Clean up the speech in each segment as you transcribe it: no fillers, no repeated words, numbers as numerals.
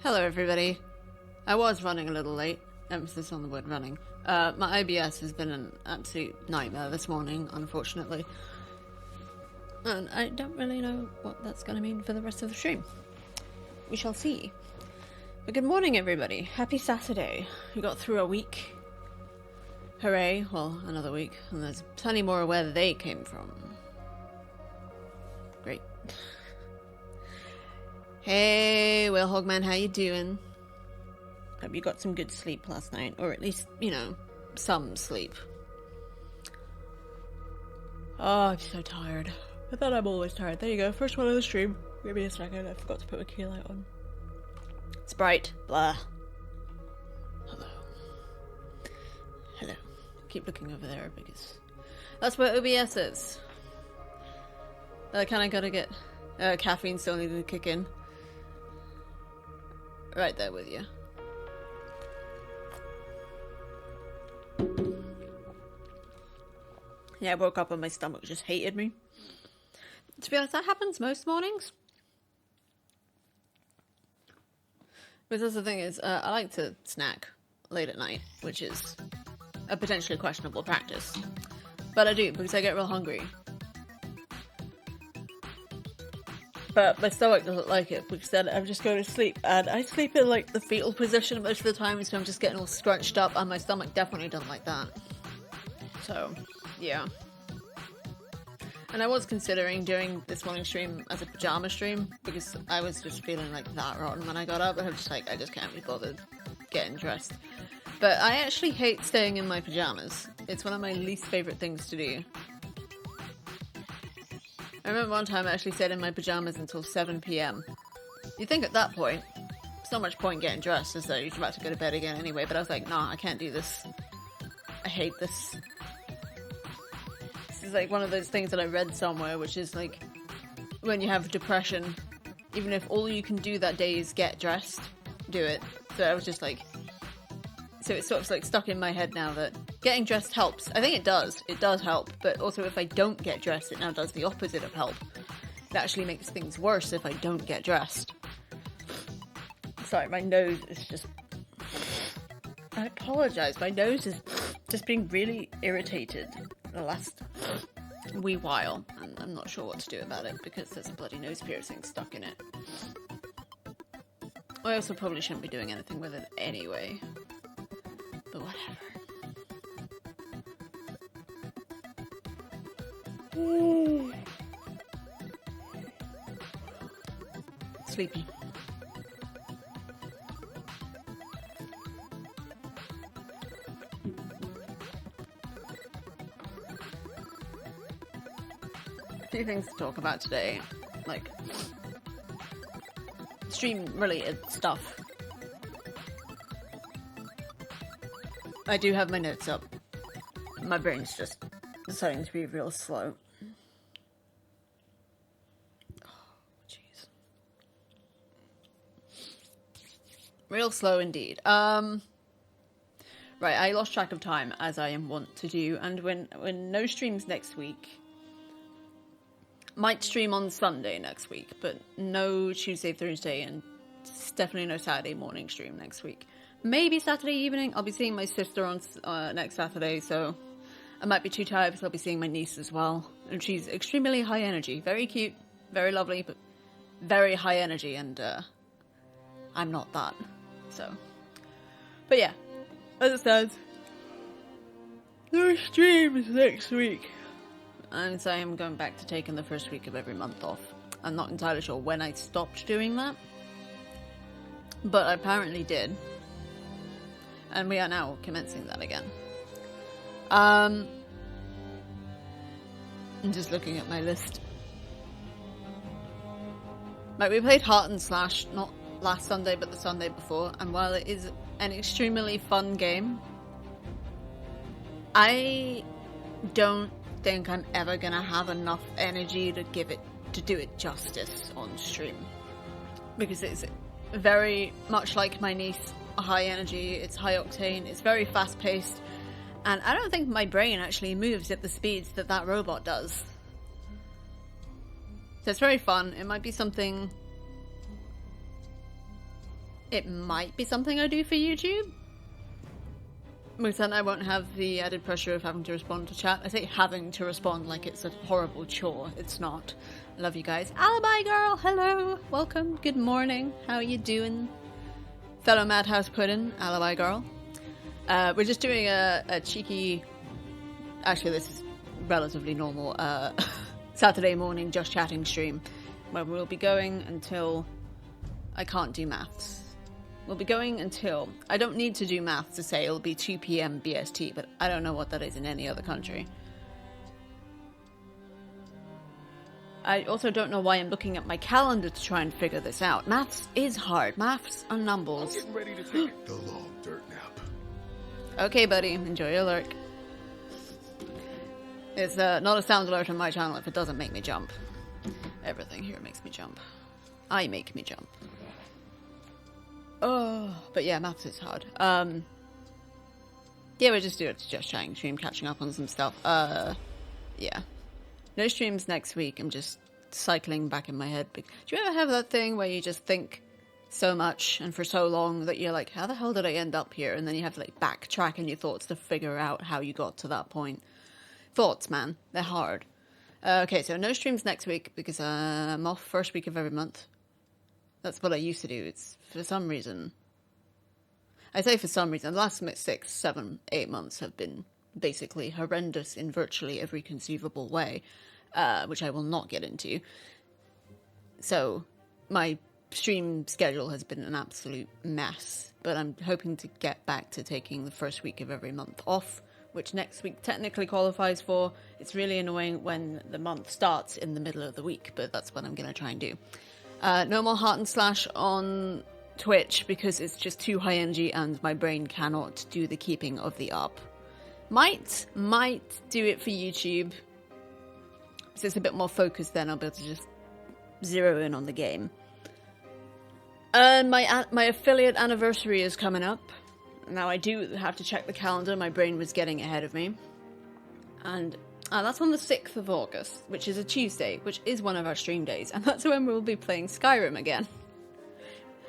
Hello everybody. I was running a little late, emphasis on the word running. My IBS has been an absolute nightmare this morning, unfortunately. And I don't really know what that's going to mean for the rest of the stream. We shall see. But good morning everybody. Happy Saturday. We got through a week. Hooray. Well, another week. And there's plenty more where they came from. Great. Hey, Will Hogman, how you doing? Hope you got some good sleep last night, or at least, you know, some sleep. Oh, I'm so tired. I thought I'm always tired. There you go, first one of the stream. Give me a second, I forgot to put my key light on. It's bright. Blah. Hello. Hello. Keep looking over there because that's where OBS is. I kind of gotta get caffeine still needed to kick in. Right there with you. Yeah, I woke up and my stomach just hated me. To be honest, that happens most mornings. Because the thing is, I like to snack late at night, which is a potentially questionable practice. But I do, because I get real hungry. But my stomach doesn't like it, because then I'm just going to sleep. And I sleep in, like, the fetal position most of the time, so I'm just getting all scrunched up, and my stomach definitely doesn't like that. So, yeah. And I was considering doing this morning stream as a pajama stream, because I was just feeling, like, that rotten when I got up, and I'm just like, I just can't be bothered getting dressed. But I actually hate staying in my pajamas. It's one of my least favourite things to do. I remember one time I actually stayed in my pajamas until 7 PM. You'd think at that point, there's not much point getting dressed, as though you're about to go to bed again anyway, but I was like, nah, I can't do this. I hate this. This is like one of those things that I read somewhere, which is like, when you have depression, even if all you can do that day is get dressed, do it. So I was just like, so it's sort of like stuck in my head now that getting dressed helps. I think it does help, but also if I don't get dressed, it now does the opposite of help. It actually makes things worse if I don't get dressed. Sorry, my nose is just... I apologise, my nose is just being really irritated the last wee while, and I'm not sure what to do about it because there's a bloody nose piercing stuck in it. I also probably shouldn't be doing anything with it anyway. But whatever. Sleepy. A few things to talk about today, like stream related stuff. I do have my notes up. My brain's just deciding to be real slow. Oh, jeez. Real slow indeed. Right, I lost track of time, as I am wont to do, and when no streams next week, might stream on Sunday next week, but no Tuesday, Thursday, and definitely no Saturday morning stream next week. Maybe Saturday evening. I'll be seeing my sister on next Saturday, so I might be too tired because I'll be seeing my niece as well. And she's extremely high energy. Very cute, very lovely, but very high energy, and I'm not that. So, but yeah, as it stands, no streams next week. And so I'm going back to taking the first week of every month off. I'm not entirely sure when I stopped doing that, but I apparently did. And we are now commencing that again. I'm just looking at my list. Like, we played Heart and Slash, not last Sunday, but the Sunday before. And while it is an extremely fun game, I don't think I'm ever gonna have enough energy to do it justice on stream. Because it's very much like my niece. High energy, it's high octane, it's very fast paced, and I don't think my brain actually moves at the speeds that robot does. So it's very fun. It might be something it might be something I do for YouTube. Because then I won't have the added pressure of having to respond to chat. I say having to respond like it's a horrible chore. It's not. I love you guys. Alibi girl, hello. Welcome. Good morning. How are you doing? Fellow Madhouse Puddin', Alibi girl. We're just doing a cheeky... Actually, this is relatively normal. Saturday morning Just Chatting stream. Where we'll be going until... I can't do maths. We'll be going until... I don't need to do maths to say it'll be 2 p.m. BST, but I don't know what that is in any other country. I also don't know why I'm looking at my calendar to try and figure this out. Maths is hard. Maths and numbers. I'm getting ready to take the long dirt nap. Okay, buddy. Enjoy your lurk. It's not a sound alert on my channel if it doesn't make me jump. Everything here makes me jump. I make me jump. Oh, but yeah, maths is hard. Yeah, we'll just do it. Just chatting stream, catching up on some stuff. Yeah. No streams next week. I'm just cycling back in my head. Do you ever have that thing where you just think so much and for so long that you're like, how the hell did I end up here? And then you have to like backtrack in your thoughts to figure out how you got to that point. Thoughts, man. They're hard. Okay, so no streams next week because I'm off first week of every month. That's what I used to do. It's for some reason. I say for some reason. The last 6, 7, 8 months have been basically horrendous in virtually every conceivable way, which I will not get into. So my stream schedule has been an absolute mess, but I'm hoping to get back to taking the first week of every month off, which next week technically qualifies for. It's really annoying when the month starts in the middle of the week, but that's what I'm going to try and do. No more Heart and Slash on Twitch because it's just too high energy and my brain cannot do the keeping of the up. Might do it for YouTube. So it's a bit more focused then. I'll be able to just zero in on the game. And my affiliate anniversary is coming up. Now I do have to check the calendar. My brain was getting ahead of me. And that's on the 6th of August, which is a Tuesday, which is one of our stream days. And that's when we'll be playing Skyrim again.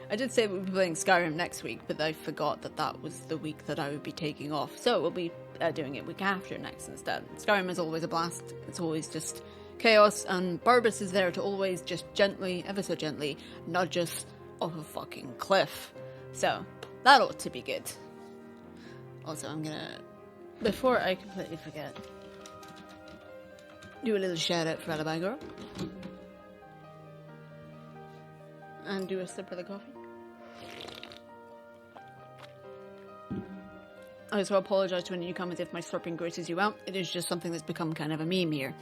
I did say we'll be playing Skyrim next week, but I forgot that that was the week that I would be taking off. So we'll be doing it week after next instead. Skyrim is always a blast. It's always just chaos, and Barbas is there to always just gently, ever so gently, nudge us off a fucking cliff. So that ought to be good. Also, I'm gonna, before I completely forget, do a little shout out for Alibi Girl. And do a sip of the coffee. I also apologise to any newcomers if my slurping grosses you out. It is just something that's become kind of a meme here.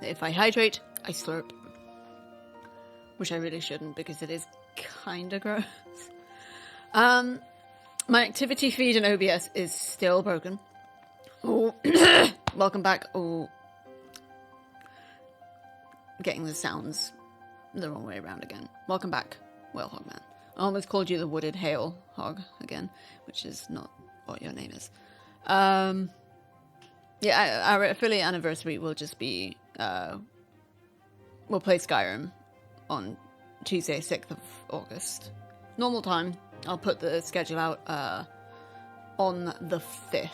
If I hydrate, I slurp. Which I really shouldn't because it is kind of gross. My activity feed in OBS is still broken. Oh, welcome back. Oh, getting the sounds the wrong way around again. Welcome back, Whale Hog Man. I almost called you the Wooded Hail Hog again, which is not what your name is. Yeah, our affiliate anniversary will just be, we'll play Skyrim on Tuesday, 6th of August. Normal time. I'll put the schedule out on the 5th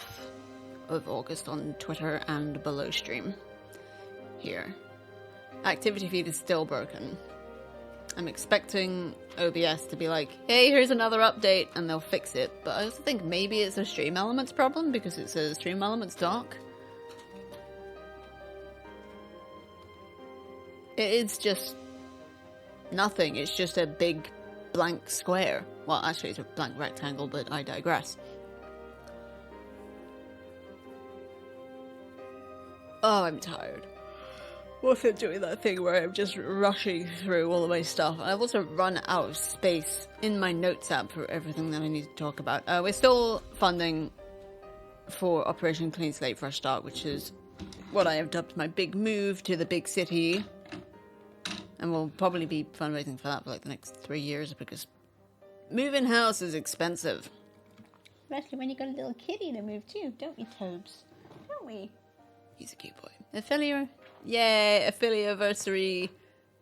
of August on Twitter and below stream. Here. Activity feed is still broken. I'm expecting OBS to be like, hey, here's another update, and they'll fix it. But I also think maybe it's a Stream Elements problem because it says Stream Elements dock. It's just nothing. It's just a big blank square. Well, actually, it's a blank rectangle, but I digress. Oh, I'm tired. Also doing that thing where I'm just rushing through all of my stuff. I've also run out of space in my notes app for everything that I need to talk about. We're still funding for Operation Clean Slate Fresh Start, which is what I have dubbed my big move to the big city. And we'll probably be fundraising for that for like the next 3 years because moving house is expensive. Especially when you got a little kitty to move too, don't we, Tobes? Don't we? He's a cute boy. Affiliate. Yay, affiliate-versary.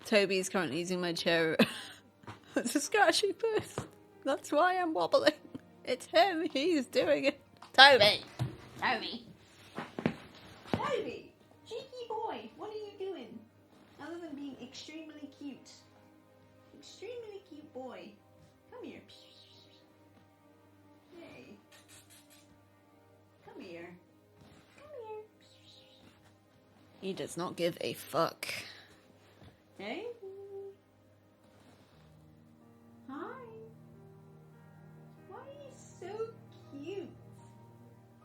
Toby's currently using my chair. It's a scratchy post. That's why I'm wobbling. It's him. He's doing it. Toby. Toby. Cheeky boy. What are you doing? Other than being extremely cute. Extremely cute boy. Come here. Hey. Come here. Come here. He does not give a fuck. Hey. Hi. Why are you so cute?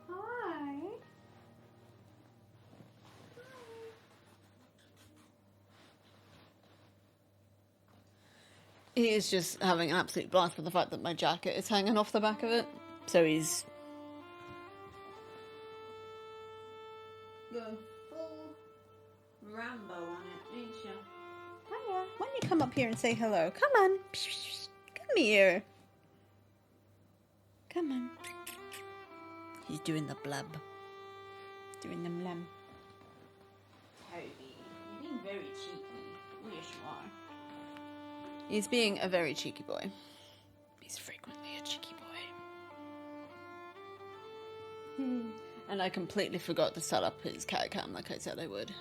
Hi. He is just having an absolute blast with the fact that my jacket is hanging off the back of it. So he's going full Rambo on it, ain't you? Hiya. Why don't you come up here and say hello? Come on. Come here. Come on. He's doing the blub. Doing the blub. Toby, you're being very cheeky. Yes, you are. He's being a very cheeky boy. He's frequently a cheeky boy. And I completely forgot to set up his cat cam like I said I would.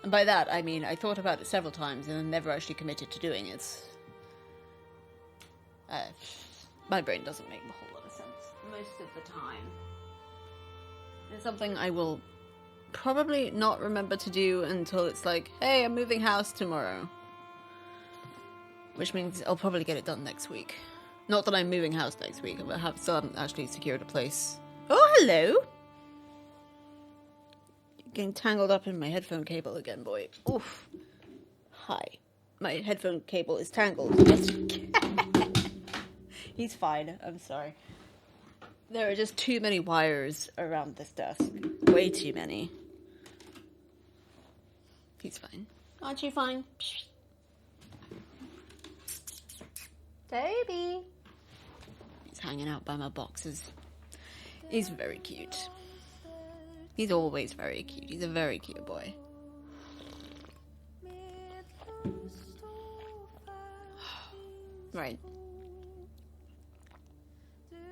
And by that, I mean I thought about it several times and then never actually committed to doing it. My brain doesn't make a whole lot of sense most of the time. It's something I will probably not remember to do until it's like, hey, I'm moving house tomorrow. Which means I'll probably get it done next week. Not that I'm moving house next week, but I still haven't actually secured a place. Oh, hello! You're getting tangled up in my headphone cable again, boy. Oof. Hi. My headphone cable is tangled. He's fine, I'm sorry. There are just too many wires around this desk. Way too many. He's fine. Aren't you fine? Toby! He's hanging out by my boxes. He's very cute. He's always very cute. He's a very cute boy. Right.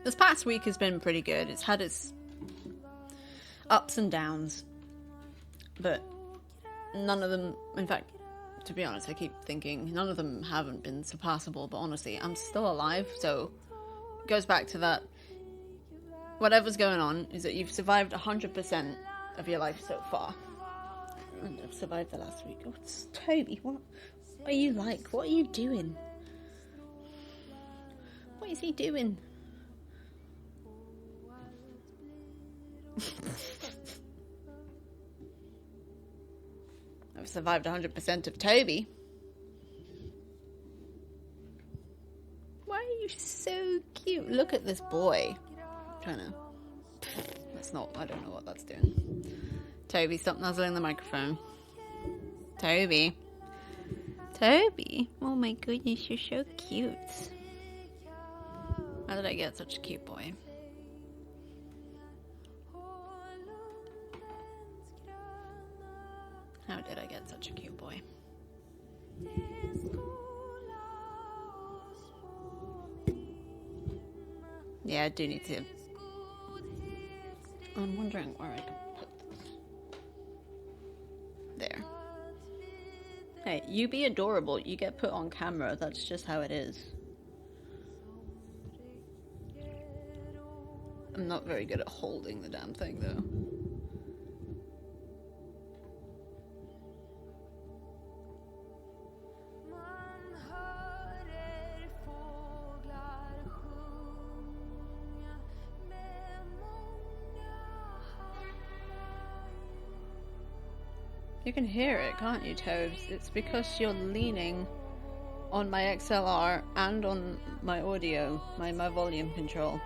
This past week has been pretty good. It's had its ups and downs. But none of them, in fact, to be honest, I keep thinking none of them haven't been surpassable, but honestly, I'm still alive, so it goes back to that. Whatever's going on is that you've survived 100% of your life so far. And I've survived the last week. Oh, it's Toby, what are you like? What are you doing? What is he doing? I've survived 100% of Toby. Why are you so cute? Look at this boy. I'm trying to... That's not... I don't know what that's doing. Toby, stop nuzzling the microphone. Toby. Toby. Oh my goodness, you're so cute. How did I get such a cute boy? How did I get such a cute boy? Yeah, I do need to... I'm wondering where I can put this. There. Hey, you be adorable. You get put on camera. That's just how it is. I'm not very good at holding the damn thing, though. You can hear it, can't you, Tobes? It's because you're leaning on my XLR and on my audio, my volume control.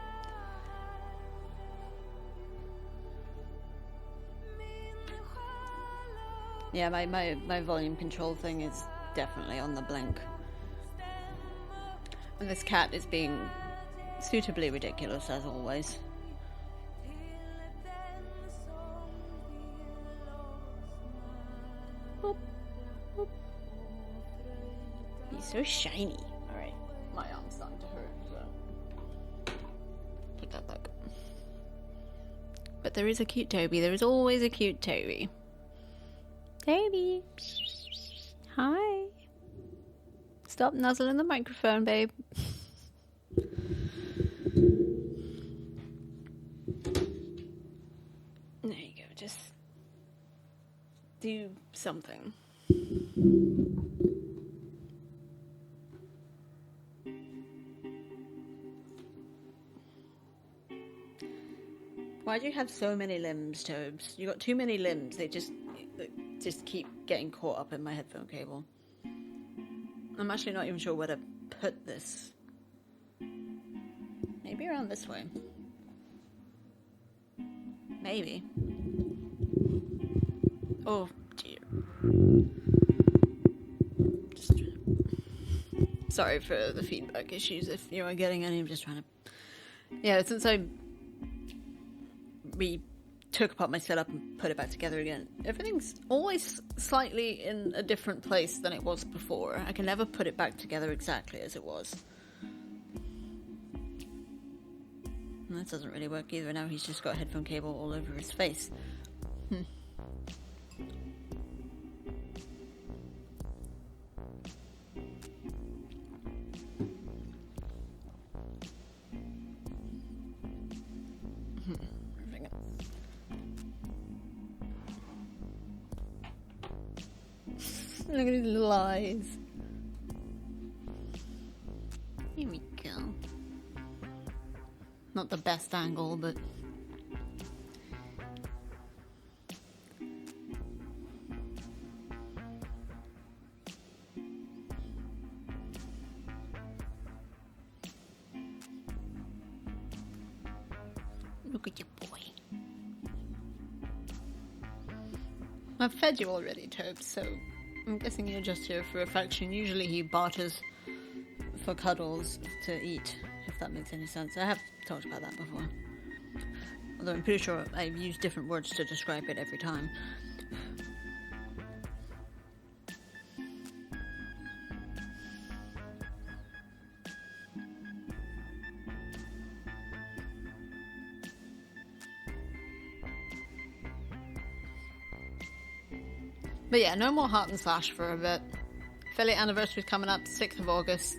Yeah, my volume control thing is definitely on the blink. And this cat is being suitably ridiculous, as always. Boop, boop. He's so shiny. Alright, my arm's starting to hurt. But there is a cute Toby. There is always a cute Toby. Toby. Hi. Stop nuzzling the microphone, babe. There you go. Just do something. Why do you have so many limbs, Tobes? You got too many limbs. They just keep getting caught up in my headphone cable. I'm actually not even sure where to put this. Maybe around this way. Maybe. Oh dear. Sorry for the feedback issues if you are getting any. I'm just trying to. Yeah, since we took apart my setup and put it back together again, everything's always slightly in a different place than it was before. I can never put it back together exactly as it was. And that doesn't really work either. Now he's just got a headphone cable all over his face. Look at his little eyes. Here we go. Not the best angle, but... Look at your boy. I've fed you already, Tobes, so... I'm guessing you're just here for affection. Usually he barters for cuddles to eat, if that makes any sense. I have talked about that before. Although I'm pretty sure I've used different words to describe it every time. But yeah, no more Heart and Slash for a bit. Affiliate anniversary's coming up, 6th of August.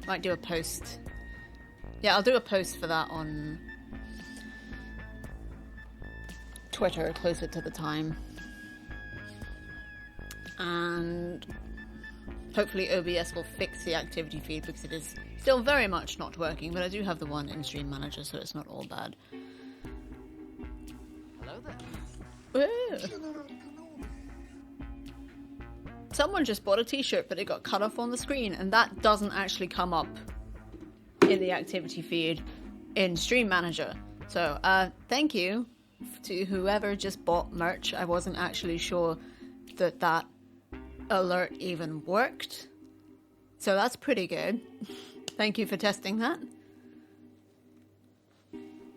Might do a post. Yeah, I'll do a post for that on Twitter closer to the time. And hopefully OBS will fix the activity feed because it is still very much not working, but I do have the one in Stream Manager, so it's not all bad. Hello there. Someone just bought a t-shirt, but it got cut off on the screen, and that doesn't actually come up in the activity feed in Stream Manager. So, thank you to whoever just bought merch. I wasn't actually sure that alert even worked. So that's pretty good. Thank you for testing that.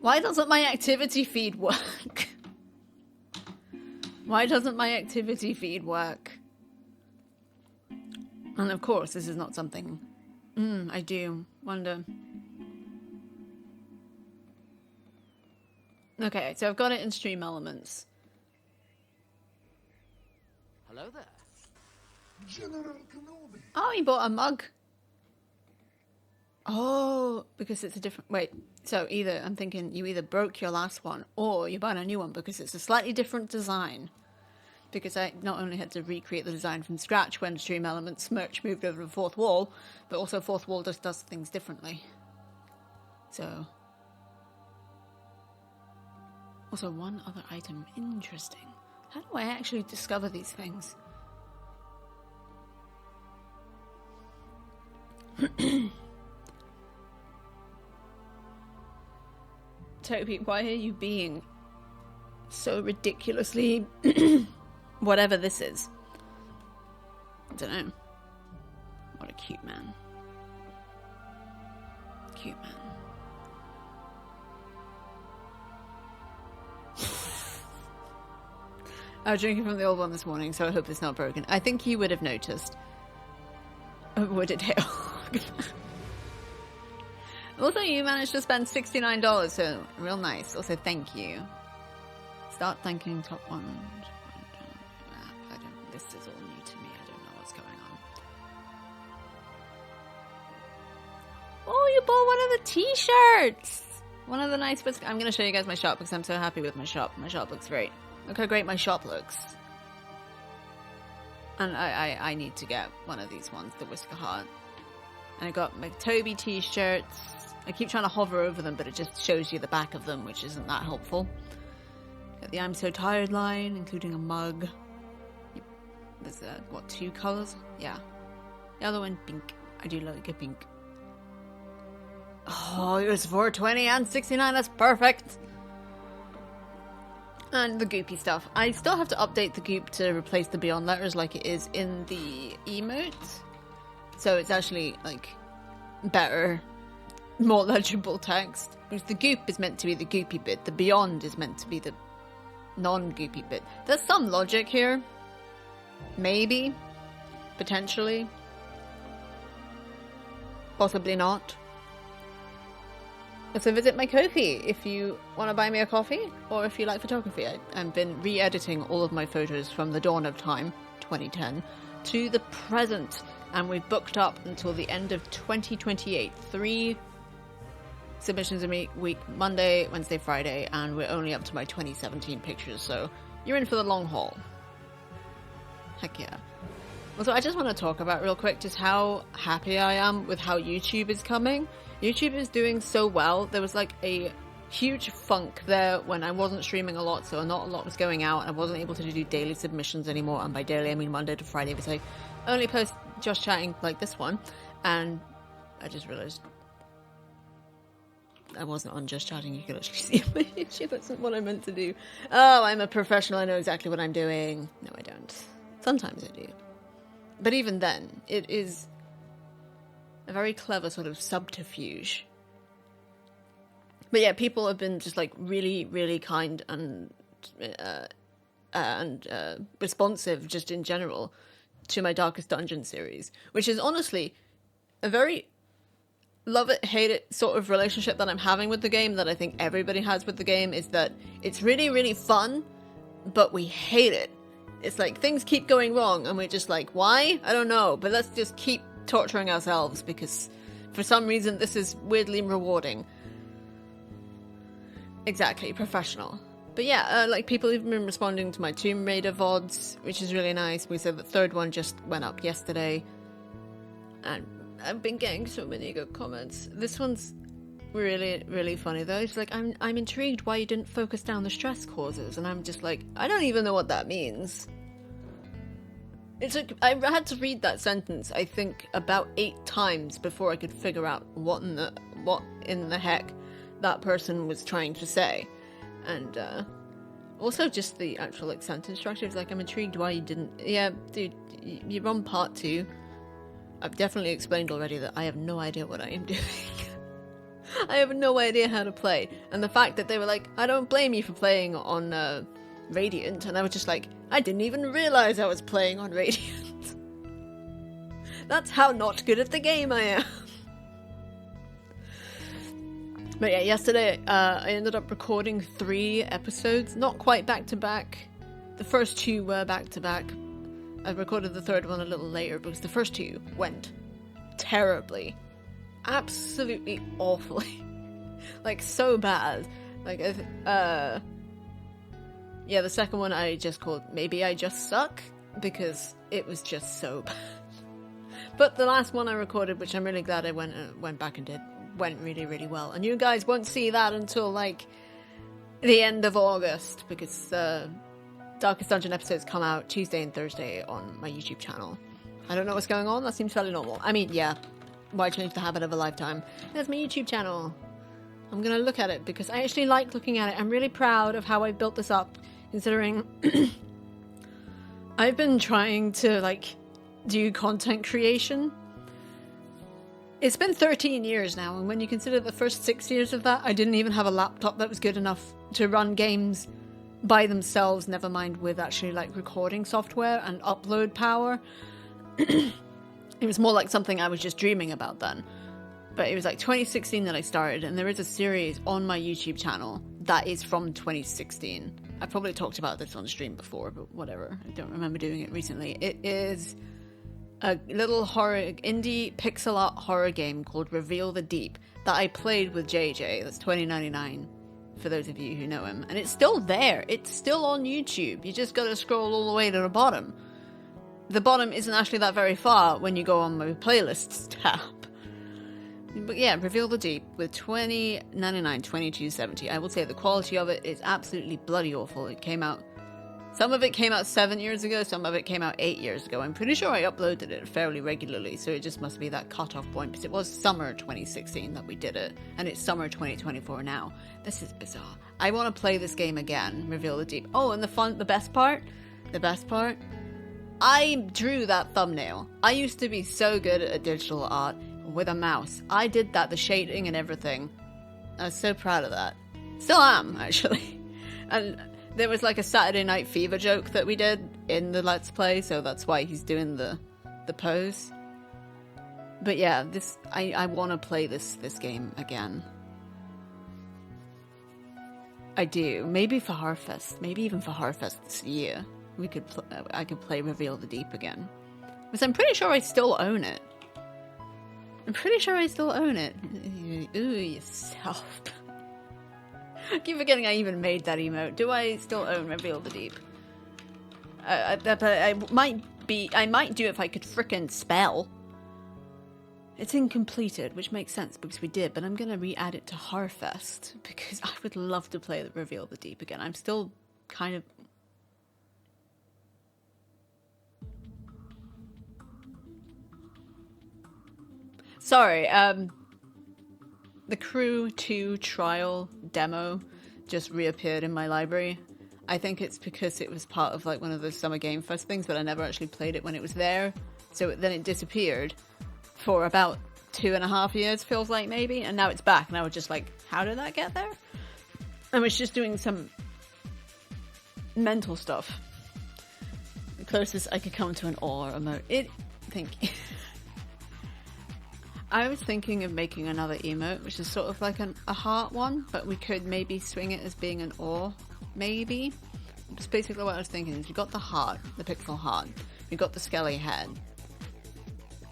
Why doesn't my activity feed work? Why doesn't my activity feed work? And of course, this is not something... I do wonder. Okay, so I've got it in Stream Elements. Hello there. General Kenobi. Oh, he bought a mug. Oh, because it's a different... Wait, so either, I'm thinking you either broke your last one or you're buying a new one because it's a slightly different design. Because I not only had to recreate the design from scratch when Stream Elements merch moved over to Fourth Wall, but also Fourth Wall just does things differently. So... Also, one other item. Interesting. How do I actually discover these things? Toby, why are you being so ridiculously... whatever this is? I don't know. What a cute man. Cute man. I was drinking from the old one this morning, so I hope it's not broken. I think you would have noticed. Would it hail? Also, you managed to spend $69, so real nice. Also, thank you. Start thanking top one. This is all new to me. I don't know what's going on. Oh, you bought one of the t-shirts! One of the nice bits. I'm going to show you guys my shop because I'm so happy with my shop. My shop looks great. Look how great my shop looks. And I need to get one of these ones, the Whisker Heart. And I got my Toby t-shirts. I keep trying to hover over them, but it just shows you the back of them, which isn't that helpful. Got the I'm So Tired line, including a mug. There's, what, 2 colours? Yeah. Yellow and pink. I do like a pink. Oh, it was $4.20 and $69. That's perfect. And the goopy stuff. I still have to update the goop to replace the beyond letters like it is in the emotes. So it's actually, like, better, more legible text. Because the goop is meant to be the goopy bit. The beyond is meant to be the non-goopy bit. There's some logic here. Maybe. Potentially. Possibly not. So visit my Ko-fi if you want to buy me a coffee, or if you like photography. I've been re-editing all of my photos from the dawn of time, 2010, to the present, and we've booked up until the end of 2028. 3 submissions a week, Monday, Wednesday, Friday, and we're only up to my 2017 pictures, so you're in for the long haul. Heck yeah. Also, I just want to talk about real quick just how happy I am with how YouTube is coming. YouTube is doing so well. There was like a huge funk there when I wasn't streaming a lot, so not a lot was going out. I wasn't able to do daily submissions anymore, and by daily I mean Monday to Friday, because I only post just chatting like this one, and I just realised I wasn't on just chatting. You could actually see my YouTube. That's not what I meant to do. Oh, I'm a professional. I know exactly what I'm doing. No, I don't. Sometimes I do. But even then, it is a very clever sort of subterfuge. But yeah, people have been just like really, really kind and responsive just in general to my Darkest Dungeon series, which is honestly a very love it, hate it sort of relationship that I'm having with the game, that I think everybody has with the game, is that it's really, really fun, but we hate it. It's like things keep going wrong and we're just like, why? I don't know, but let's just keep torturing ourselves because for some reason this is weirdly rewarding. Exactly, professional. But yeah, like people have been responding to my Tomb Raider VODs, which is really nice. We said the 3rd one just went up yesterday. And I've been getting so many good comments. This one's really, really funny though. It's like, I'm intrigued why you didn't focus down the stress causes. And I'm just like, I don't even know what that means. It's like, I had to read that sentence, I think, about 8 times before I could figure out what in the heck that person was trying to say. And also just the actual like sentence structure. It's like, I'm intrigued why you didn't... Yeah, dude, you're on part 2. I've definitely explained already that I have no idea what I am doing. I have no idea how to play. And the fact that they were like, I don't blame you for playing on Radiant. And I was just like, I didn't even realize I was playing on Radiant. That's how not good at the game I am. But yeah, yesterday I ended up recording 3 episodes. Not quite back to back. The first 2 were back to back. I recorded the 3rd one a little later because the first 2 went terribly. Absolutely awfully. Like, so bad. Like, yeah, the 2nd one I just called Maybe I Just Suck, because it was just so bad. But the last one I recorded, which I'm really glad I went back and did, went really, really well. And you guys won't see that until, like, the end of August, because Darkest Dungeon episodes come out Tuesday and Thursday on my YouTube channel. I don't know what's going on. That seems fairly normal. I mean, yeah. Why change the habit of a lifetime? There's my YouTube channel. I'm gonna look at it because I actually like looking at it. I'm really proud of how I built this up, considering I've been trying to, like, do content creation. It's been 13 years now, and when you consider the first 6 years of that, I didn't even have a laptop that was good enough to run games by themselves, never mind with actually, like, recording software and upload power. It was more like something I was just dreaming about then. But it was like 2016 that I started, and there is a series on my YouTube channel that is from 2016. I probably talked about this on stream before, but whatever. I don't remember doing it recently. It is a little horror indie pixel art horror game called Reveal the Deep that I played with JJ. That's $20.99 for those of you who know him, and it's still there. It's still on YouTube. You just gotta scroll all the way to the bottom. The bottom isn't actually that very far when you go on my playlists tab. But yeah, Reveal the Deep with $20.99, $22.70. I will say the quality of it is absolutely bloody awful. It came out, some of it came out 7 years ago, some of it came out 8 years ago. I'm pretty sure I uploaded it fairly regularly, so it just must be that cutoff point, because it was summer 2016 that we did it, and it's summer 2024 now. This is bizarre. I want to play this game again, Reveal the Deep. Oh, and the best part, I drew that thumbnail. I used to be so good at digital art with a mouse. I did that, the shading and everything. I was so proud of that. Still am, actually. And there was like a Saturday Night Fever joke that we did in the Let's Play, so that's why he's doing the pose. But yeah, I want to play this game again. I do. Maybe for Harfest. Maybe even for Harfest this year. I could play Reveal the Deep again. Because I'm pretty sure I still own it. Ooh, you soft. I keep forgetting I even made that emote. Do I still own Reveal the Deep? I might do it if I could frickin' spell. It's incompleted, which makes sense because we did, but I'm gonna re-add it to Harfest because I would love to play the Reveal the Deep again. I'm still kind of... Sorry, the Crew 2 trial demo just reappeared in my library. I think it's because it was part of like one of those Summer Game Fest things, but I never actually played it when it was there. So then it disappeared for about 2.5 years, feels like maybe, and now it's back. And I was just like, how did that get there? I was just doing some mental stuff. The closest I could come to an awe emote. I was thinking of making another emote, which is sort of like a heart one, but we could maybe swing it as being an awe, maybe. That's basically what I was thinking. Is you got the heart, the pixel heart, you got the skelly head.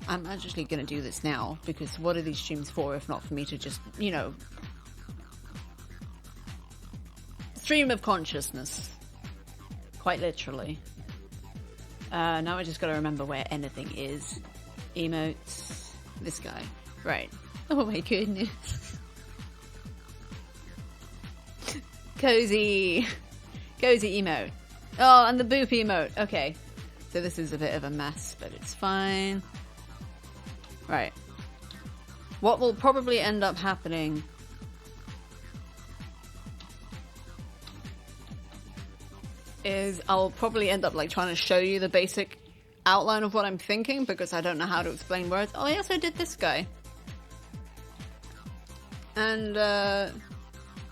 I'm actually going to do this now, because what are these streams for if not for me to just, you know, stream of consciousness. Quite literally. Now I just got to remember where anything is. Emotes. This guy. Right. Oh my goodness. Cozy. Cozy emote. Oh, and the boop emote. Okay. So this is a bit of a mess, but it's fine. Right. What will probably end up happening is I'll probably end up like trying to show you the basic outline of what I'm thinking because I don't know how to explain words. Oh, I also did this guy. And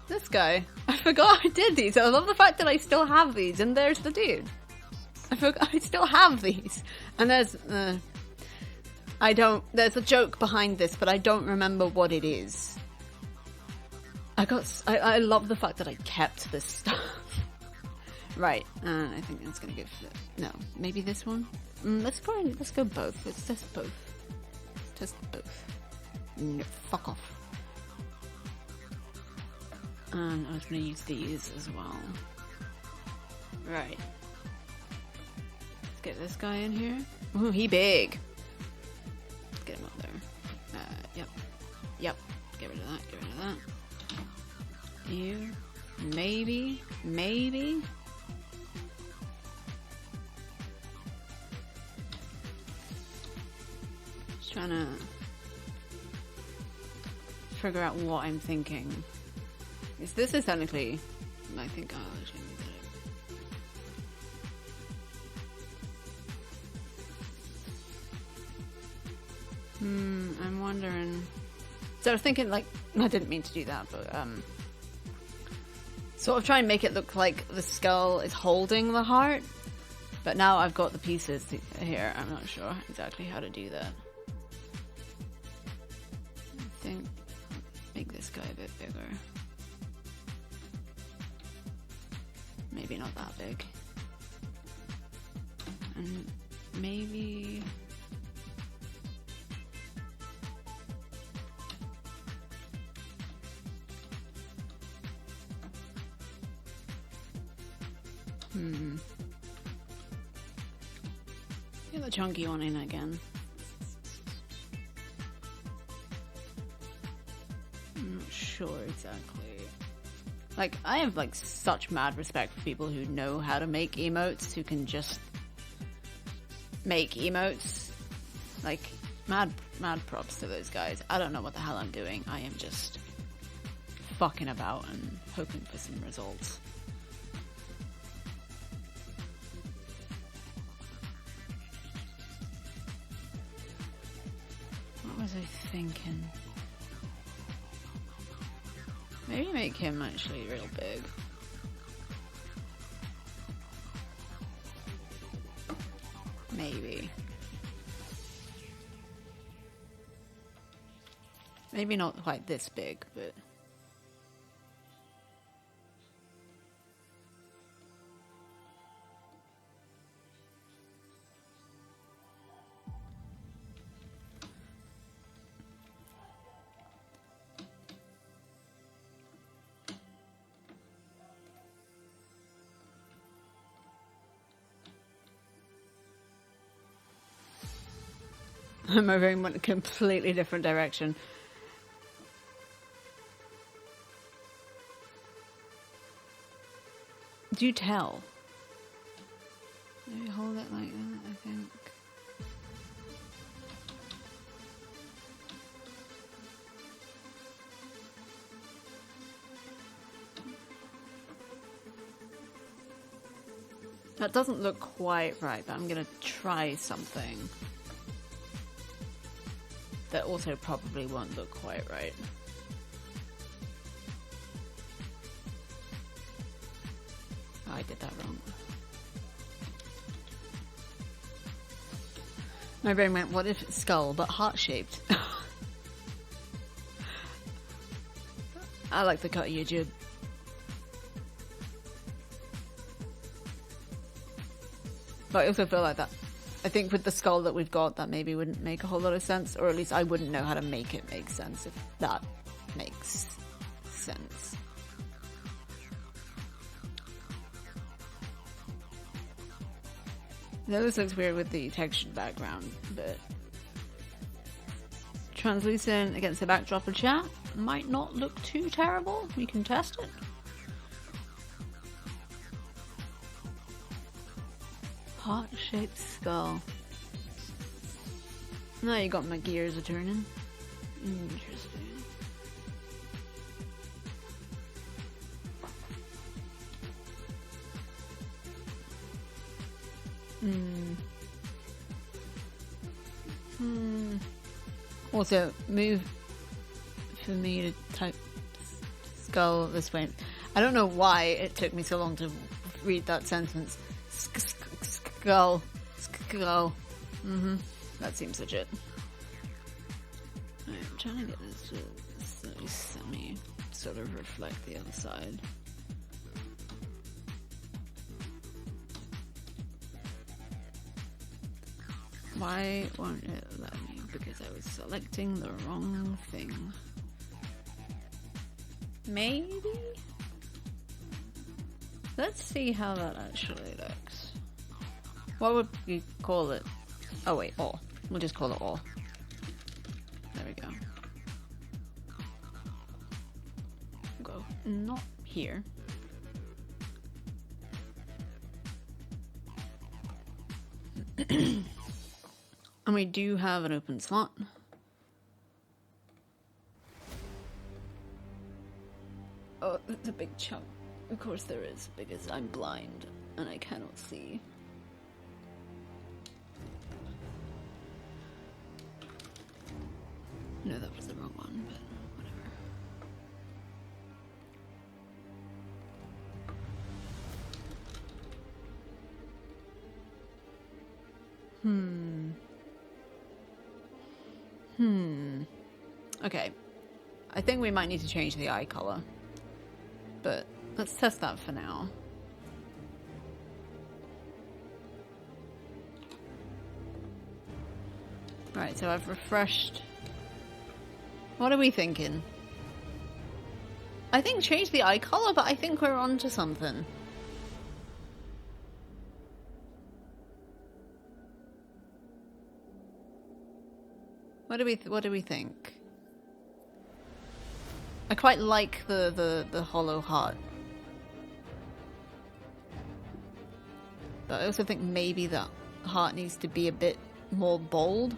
this guy. I forgot I did these. I love the fact that I still have these, and there's the dude. I forgot I still have these. And there's there's a joke behind this, but I don't remember what it is. I love the fact that I kept this stuff. Right, I think that's gonna go for no, maybe this one? Let's go both. Let's test both. No, fuck off. And I was gonna use these as well. Right. Let's get this guy in here. Ooh, he big. Let's get him up there. Yep. Get rid of that. You. Maybe. Trying to figure out what I'm thinking. This is technically, I think I'll actually need that. I'm wondering. So I was thinking, like, I didn't mean to do that, but sort of try and make it look like the skull is holding the heart. But now I've got the pieces here. I'm not sure exactly how to do that. I think make this guy a bit bigger. Maybe not that big. And maybe... Get the chunky one in again. I'm not sure exactly. Like, I have like such mad respect for people who know how to make emotes, who can just make emotes. Like, mad props to those guys. I don't know what the hell I'm doing. I am just fucking about and hoping for some results. What was I thinking? Maybe make him actually real big. Maybe. Maybe not quite this big, but... I'm moving in a completely different direction. Do you tell? Maybe hold it like that, I think. That doesn't look quite right, but I'm gonna try something that also probably won't look quite right. Oh, I did that wrong. My brain went, what if it's skull, but heart-shaped? I like the cut of your jib. But I also feel like that. I think with the skull that we've got, that maybe wouldn't make a whole lot of sense, or at least I wouldn't know how to make it make sense, if that makes sense. This looks weird with the textured background, but translucent against the backdrop of chat might not look too terrible. We can test it. Heart-shaped skull. Now you got my gears a-turning. Interesting. Also, move for me to type skull this way. I don't know why it took me so long to read that sentence. Skull. Skull. That seems legit. Alright, I'm trying to get this to semi sort of reflect the other side. Why won't it let me? Because I was selecting the wrong thing. Maybe? Let's see how that actually looks. What would we call it? Oh wait, all. We'll just call it all. There we go. Go. Not here. And we do have an open slot. Oh, that's a big chunk. Of course there is, because I'm blind and I cannot see. No, that was the wrong one, but whatever. Okay. I think we might need to change the eye color. But let's test that for now. Right, so I've refreshed. What are we thinking? I think change the eye color, but I think we're onto something. What do we think? I quite like the hollow heart. But I also think maybe the heart needs to be a bit more bold.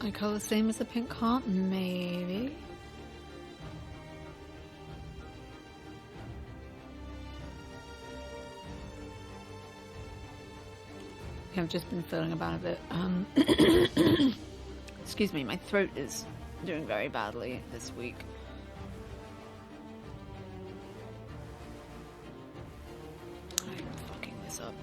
I color the same as the pink heart, maybe. I've just been feeling about a bit. Excuse me, my throat is doing very badly this week. I'm fucking this up.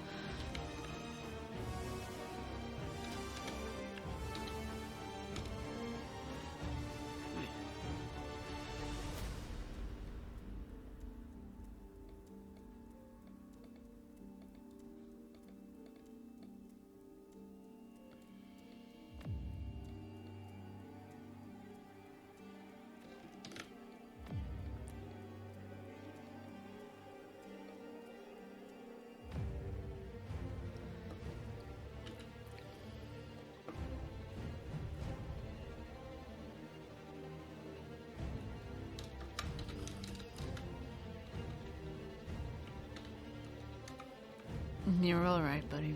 You're alright, buddy.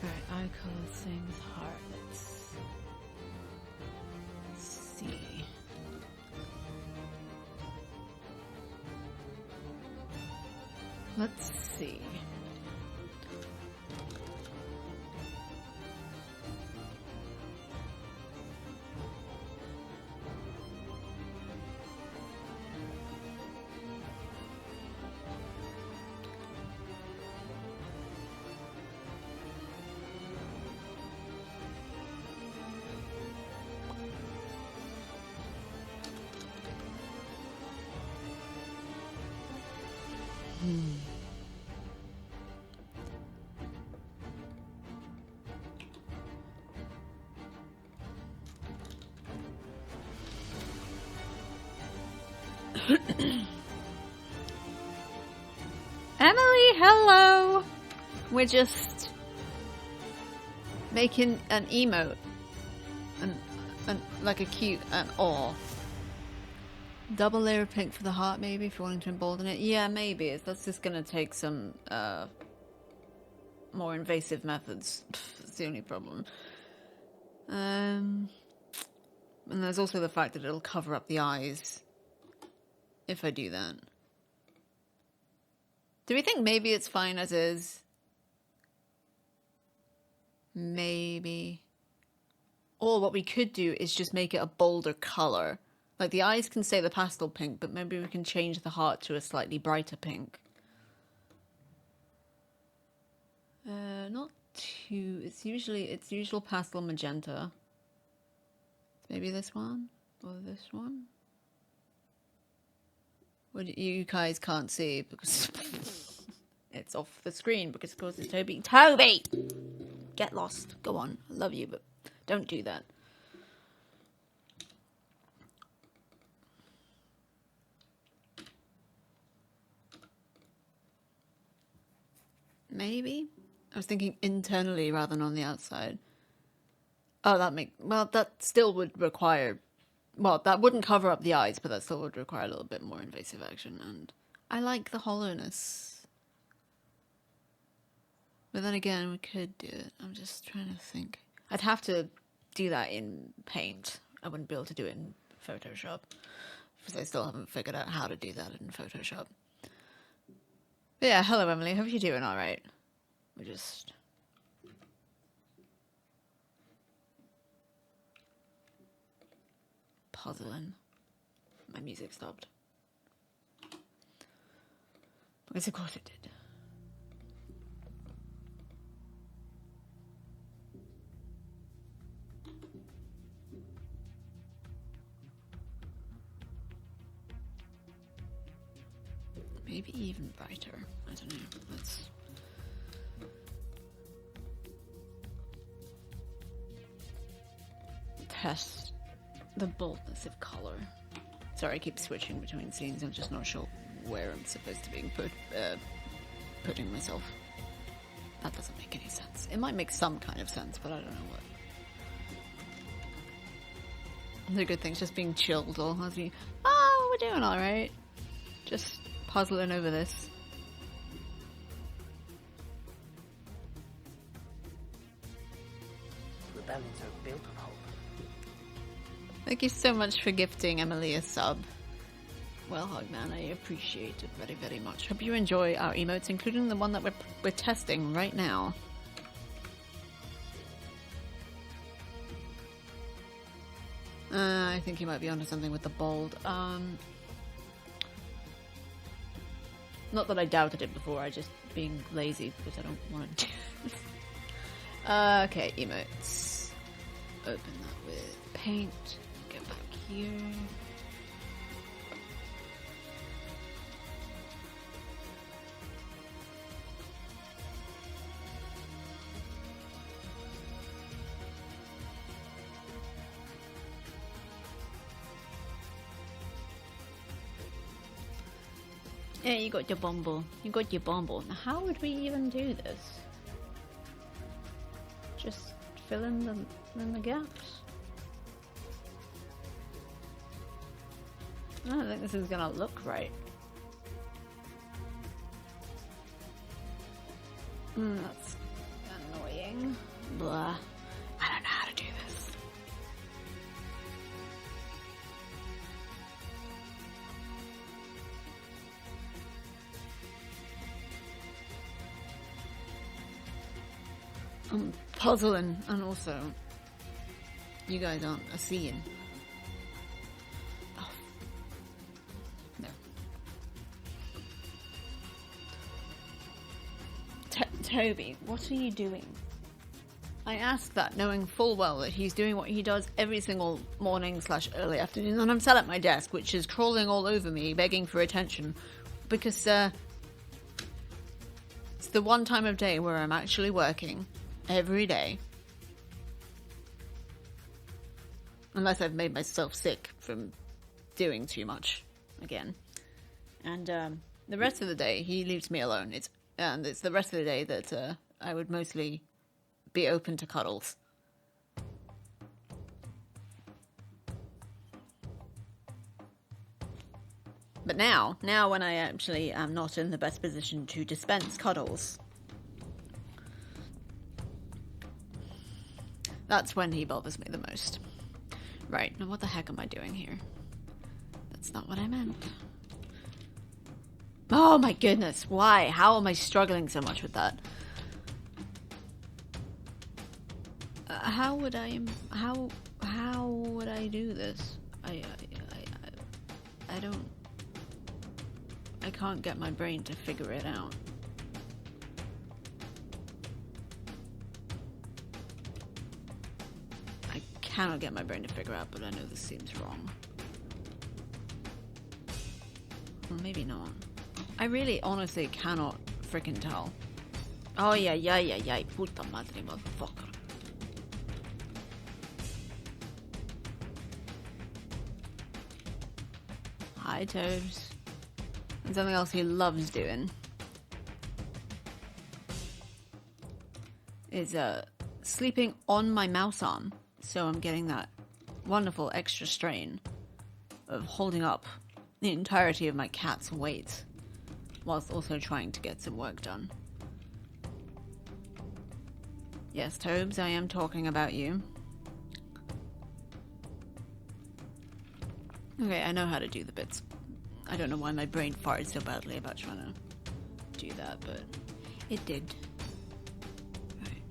Alright, eye color, same as heart. Let's see. Let's see. Emily, hello! We're just making an emote. Like a cute aw. Double layer of pink for the heart, maybe, if you're wanting to embolden it. Yeah, maybe. That's just gonna take some more invasive methods. That's the only problem. And there's also the fact that it'll cover up the eyes if I do that. Do we think maybe it's fine as is? Maybe. Or what we could do is just make it a bolder color. Like the eyes can stay the pastel pink, but maybe we can change the heart to a slightly brighter pink. Not too. It's usual pastel magenta. Maybe this one or this one. What you guys can't see because it's off the screen because of course it's Toby. Toby, get lost. Go on. I love you, but don't do that. Maybe? I was thinking internally rather than on the outside. Oh, that still would require... Well, that wouldn't cover up the eyes, but that still would require a little bit more invasive action, and I like the hollowness. But then again, we could do it. I'm just trying to think. I'd have to do that in Paint. I wouldn't be able to do it in Photoshop, because I still haven't figured out how to do that in Photoshop. But yeah, hello Emily, hope you're doing alright. We're just... puzzling. My music stopped. Because of course it did. Maybe even brighter. I don't know. Let's... test the boldness of color. Sorry, I keep switching between scenes. I'm just not sure where I'm supposed to be putting myself. That doesn't make any sense. It might make some kind of sense, but I don't know what. The good thing's just being chilled all fuzzy. Oh, we're doing alright. Just puzzling over this. Rebellions are built on hope. Thank you so much for gifting Emily a sub. Well, Hogman, I appreciate it very, very much. Hope you enjoy our emotes, including the one that we're testing right now. I think you might be onto something with the bold. Not that I doubted it before, I just being lazy because I don't want to do this. Okay, emotes. Open that with paint. Go back here. Yeah, you got your bumble. You got your bumble. Now, how would we even do this? Just fill in the gaps. I don't think this is gonna look right. That's annoying. Blah. I don't know how to do this. I'm puzzling, and also, you guys aren't seeing. Oh. No. Toby, what are you doing? I ask that knowing full well that he's doing what he does every single morning / early afternoon, and I'm sat at my desk, which is crawling all over me, begging for attention, because it's the one time of day where I'm actually working. Every day. Unless I've made myself sick from doing too much again. And the rest of the day, he leaves me alone. It's the rest of the day that I would mostly be open to cuddles. But now when I actually am not in the best position to dispense cuddles, that's when he bothers me the most. Right, now what the heck am I doing here? That's not what I meant. Oh my goodness, why? How am I struggling so much with that? How would I do this? I can't get my brain to figure it out. I cannot get my brain to figure out, but I know this seems wrong. Well, maybe not. I really honestly cannot freaking tell. Oh yeah, puta madre, motherfucker. Hi, Toads. And something else he loves doing is sleeping on my mouse arm. So I'm getting that wonderful extra strain of holding up the entirety of my cat's weight whilst also trying to get some work done. Yes, Tobes, I am talking about you. Okay, I know how to do the bits. I don't know why my brain farted so badly about trying to do that, but it did. Right.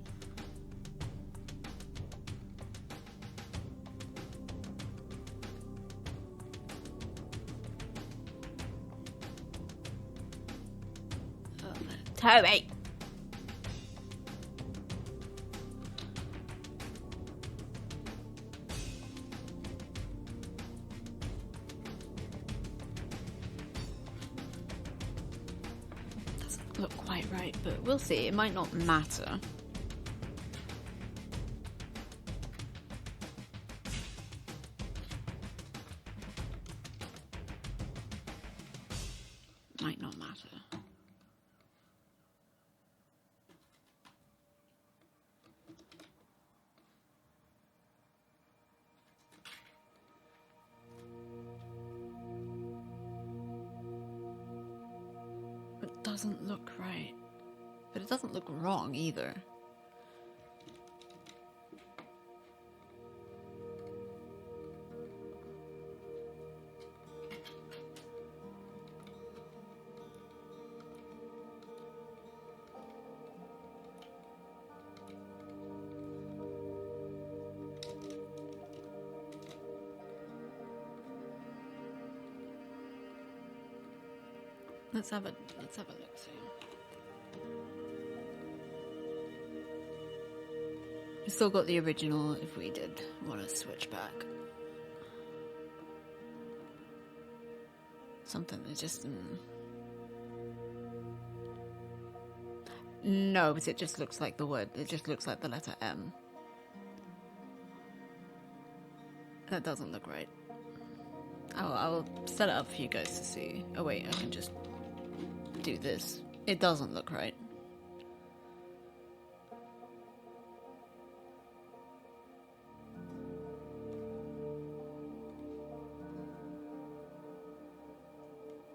Toby! look quite right, but we'll see. It might not matter. Might not matter. It doesn't look right. But it doesn't look wrong either. Let's have a look see. We still got the original if we did want to switch back. Something that just no, because it just looks like the word. It just looks like the letter M. That doesn't look right. I'll set it up for you guys to see. Oh wait, I can just do this. It doesn't look right.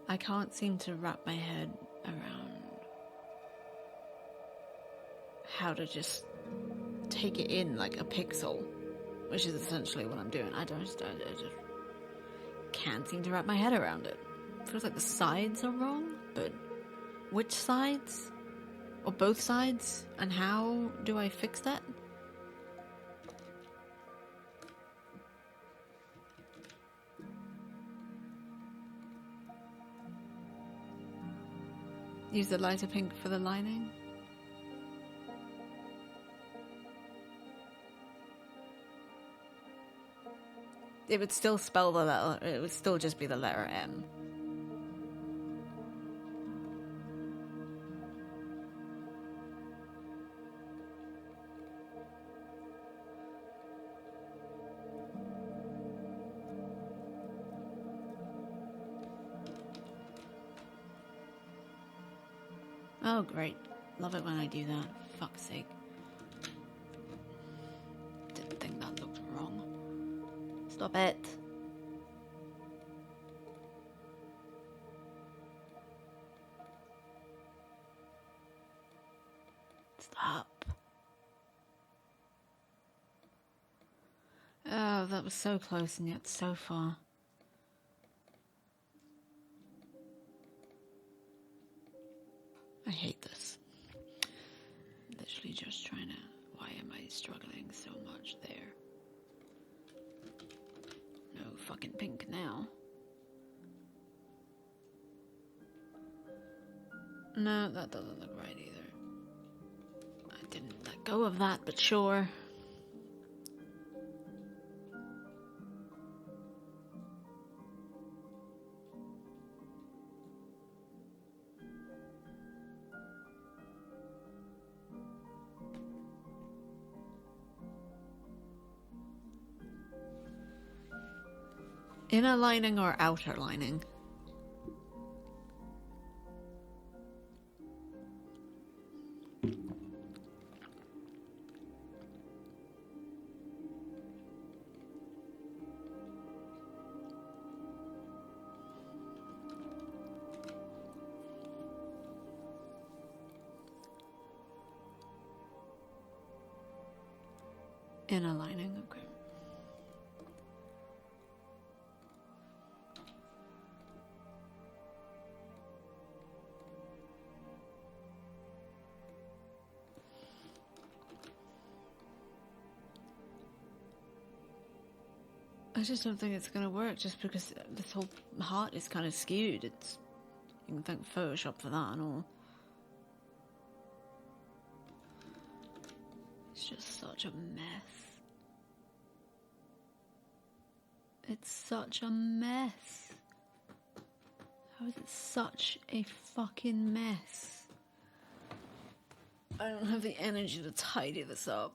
I can't seem to wrap my head around how to just take it in like a pixel, which is essentially what I'm doing. I just can't seem to wrap my head around it. Feels like the sides are wrong, but which sides? Or both sides? And how do I fix that? Use the lighter pink for the lining. It would still spell the letter, it would still just be the letter M. Oh, great. Love it when I do that. Fuck's sake. Didn't think that looked wrong. Stop it. Stop. Oh, that was so close and yet so far. I hate this. Literally just trying to... Why am I struggling so much there? No fucking pink now. No, that doesn't look right either. I didn't let go of that, but sure. Inner lining or outer lining? Inner lining, okay. I just don't think it's gonna work just because this whole heart is kind of skewed. It's... You can thank Photoshop for that and all. It's just such a mess. It's such a mess. How is it such a fucking mess? I don't have the energy to tidy this up.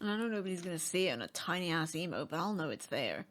And I know nobody's gonna see it on a tiny ass emote, but I'll know it's there.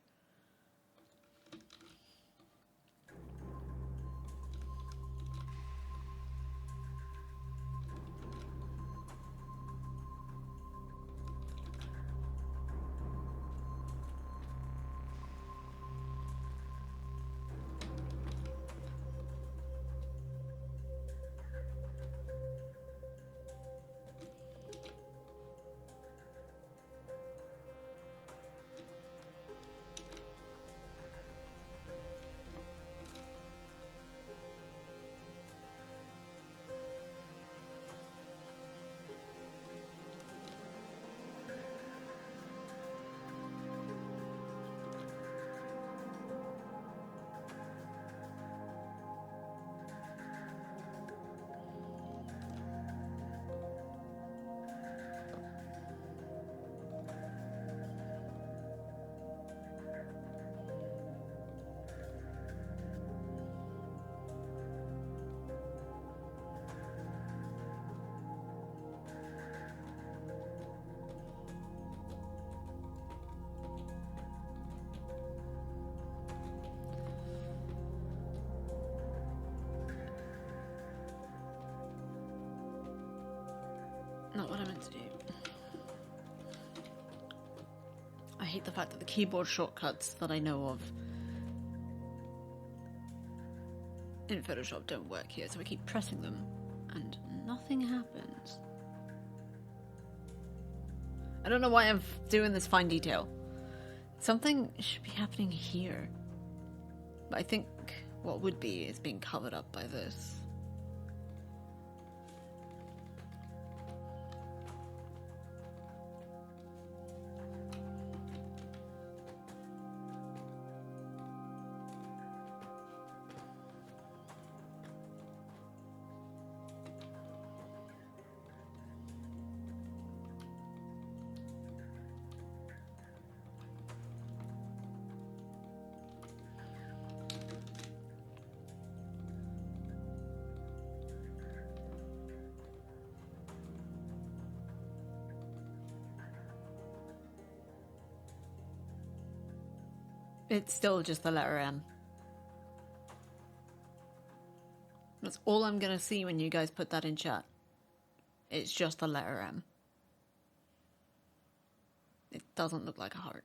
Not what I meant to do. I hate the fact that the keyboard shortcuts that I know of in Photoshop don't work here, so I keep pressing them and nothing happens. I don't know why I'm doing this fine detail. Something should be happening here. But I think what would be is being covered up by this. It's still just the letter M. That's all I'm gonna see when you guys put that in chat. It's just the letter M. It doesn't look like a heart.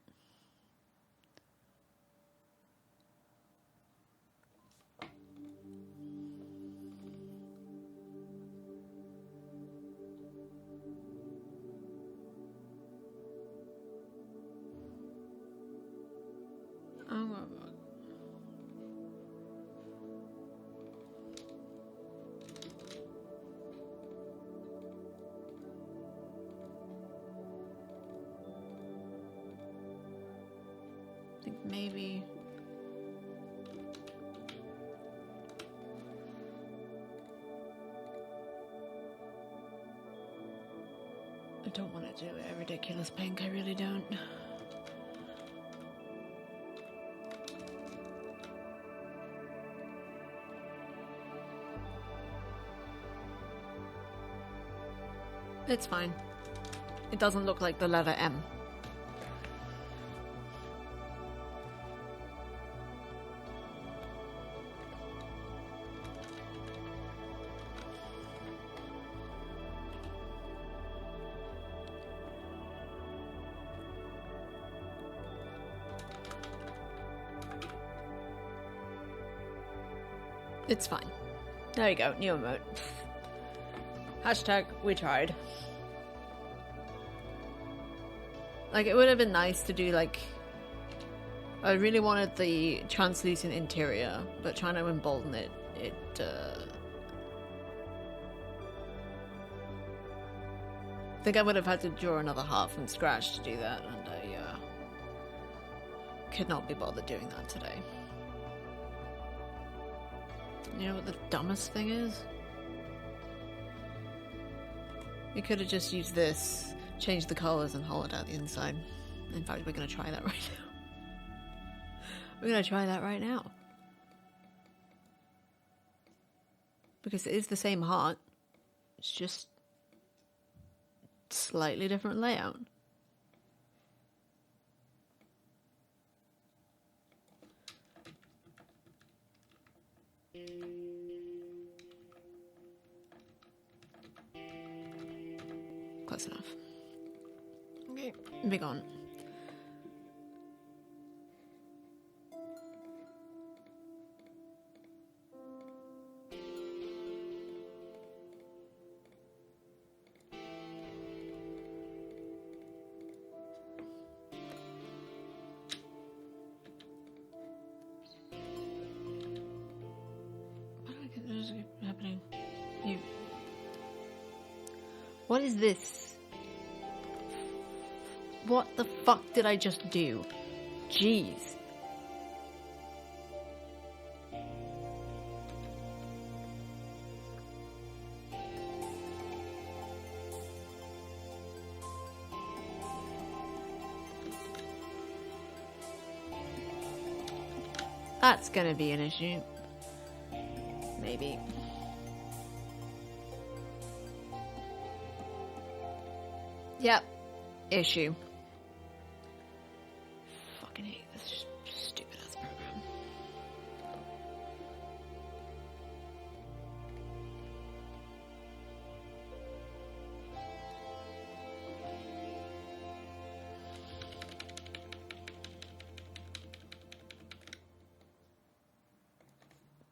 Oh my god. I think maybe... I don't want to do a ridiculous pink, I really don't. It's fine. It doesn't look like the letter M. It's fine. There you go, new emote. Hashtag we tried. Like, it would have been nice to do, like... I really wanted the translucent interior, but trying to embolden it, I think I would have had to draw another heart from scratch to do that, and I, could not be bothered doing that today. You know what the dumbest thing is? We could have just used this, changed the colours and hollowed out the inside. In fact, we're going to try that right now. We're going to try that right now. Because it is the same heart. It's just slightly different layout. Close enough. Okay, be gone. What is happening? You. What is this? What the fuck did I just do? Jeez. That's gonna be an issue. Maybe. Yep. Issue. Fucking hate this stupid ass program.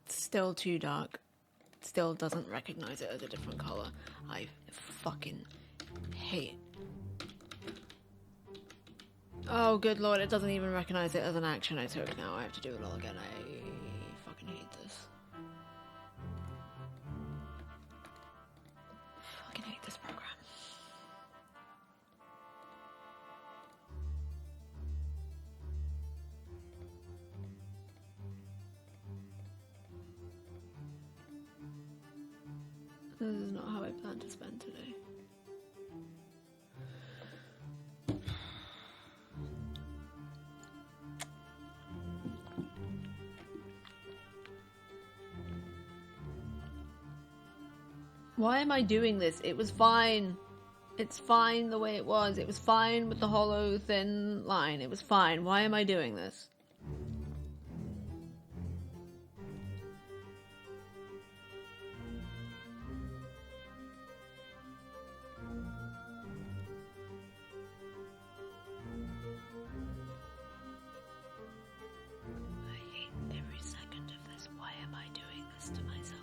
Still too dark. Still doesn't recognize it as a different color. I fucking hate. Oh, good lord, it doesn't even recognize it as an action I took now. I have to do it all again. I fucking hate this. Fucking hate this program. This is not how I plan to spend today. Why am I doing this? It was fine. It's fine the way it was. It was fine with the hollow, thin line. It was fine. Why am I doing this? I hate every second of this. Why am I doing this to myself?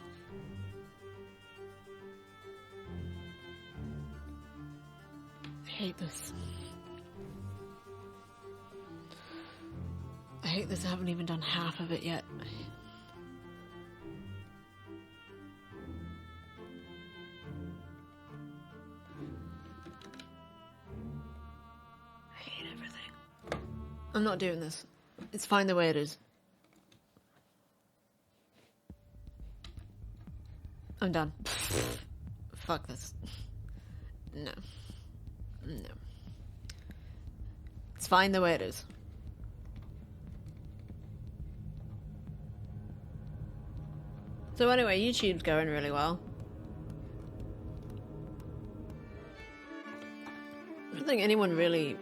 I hate this. I hate this. I haven't even done half of it yet. I hate everything. I'm not doing this. It's fine the way it is. I'm done. Fuck this. No. No. It's fine the way it is. So anyway, YouTube's going really well. I don't think anyone really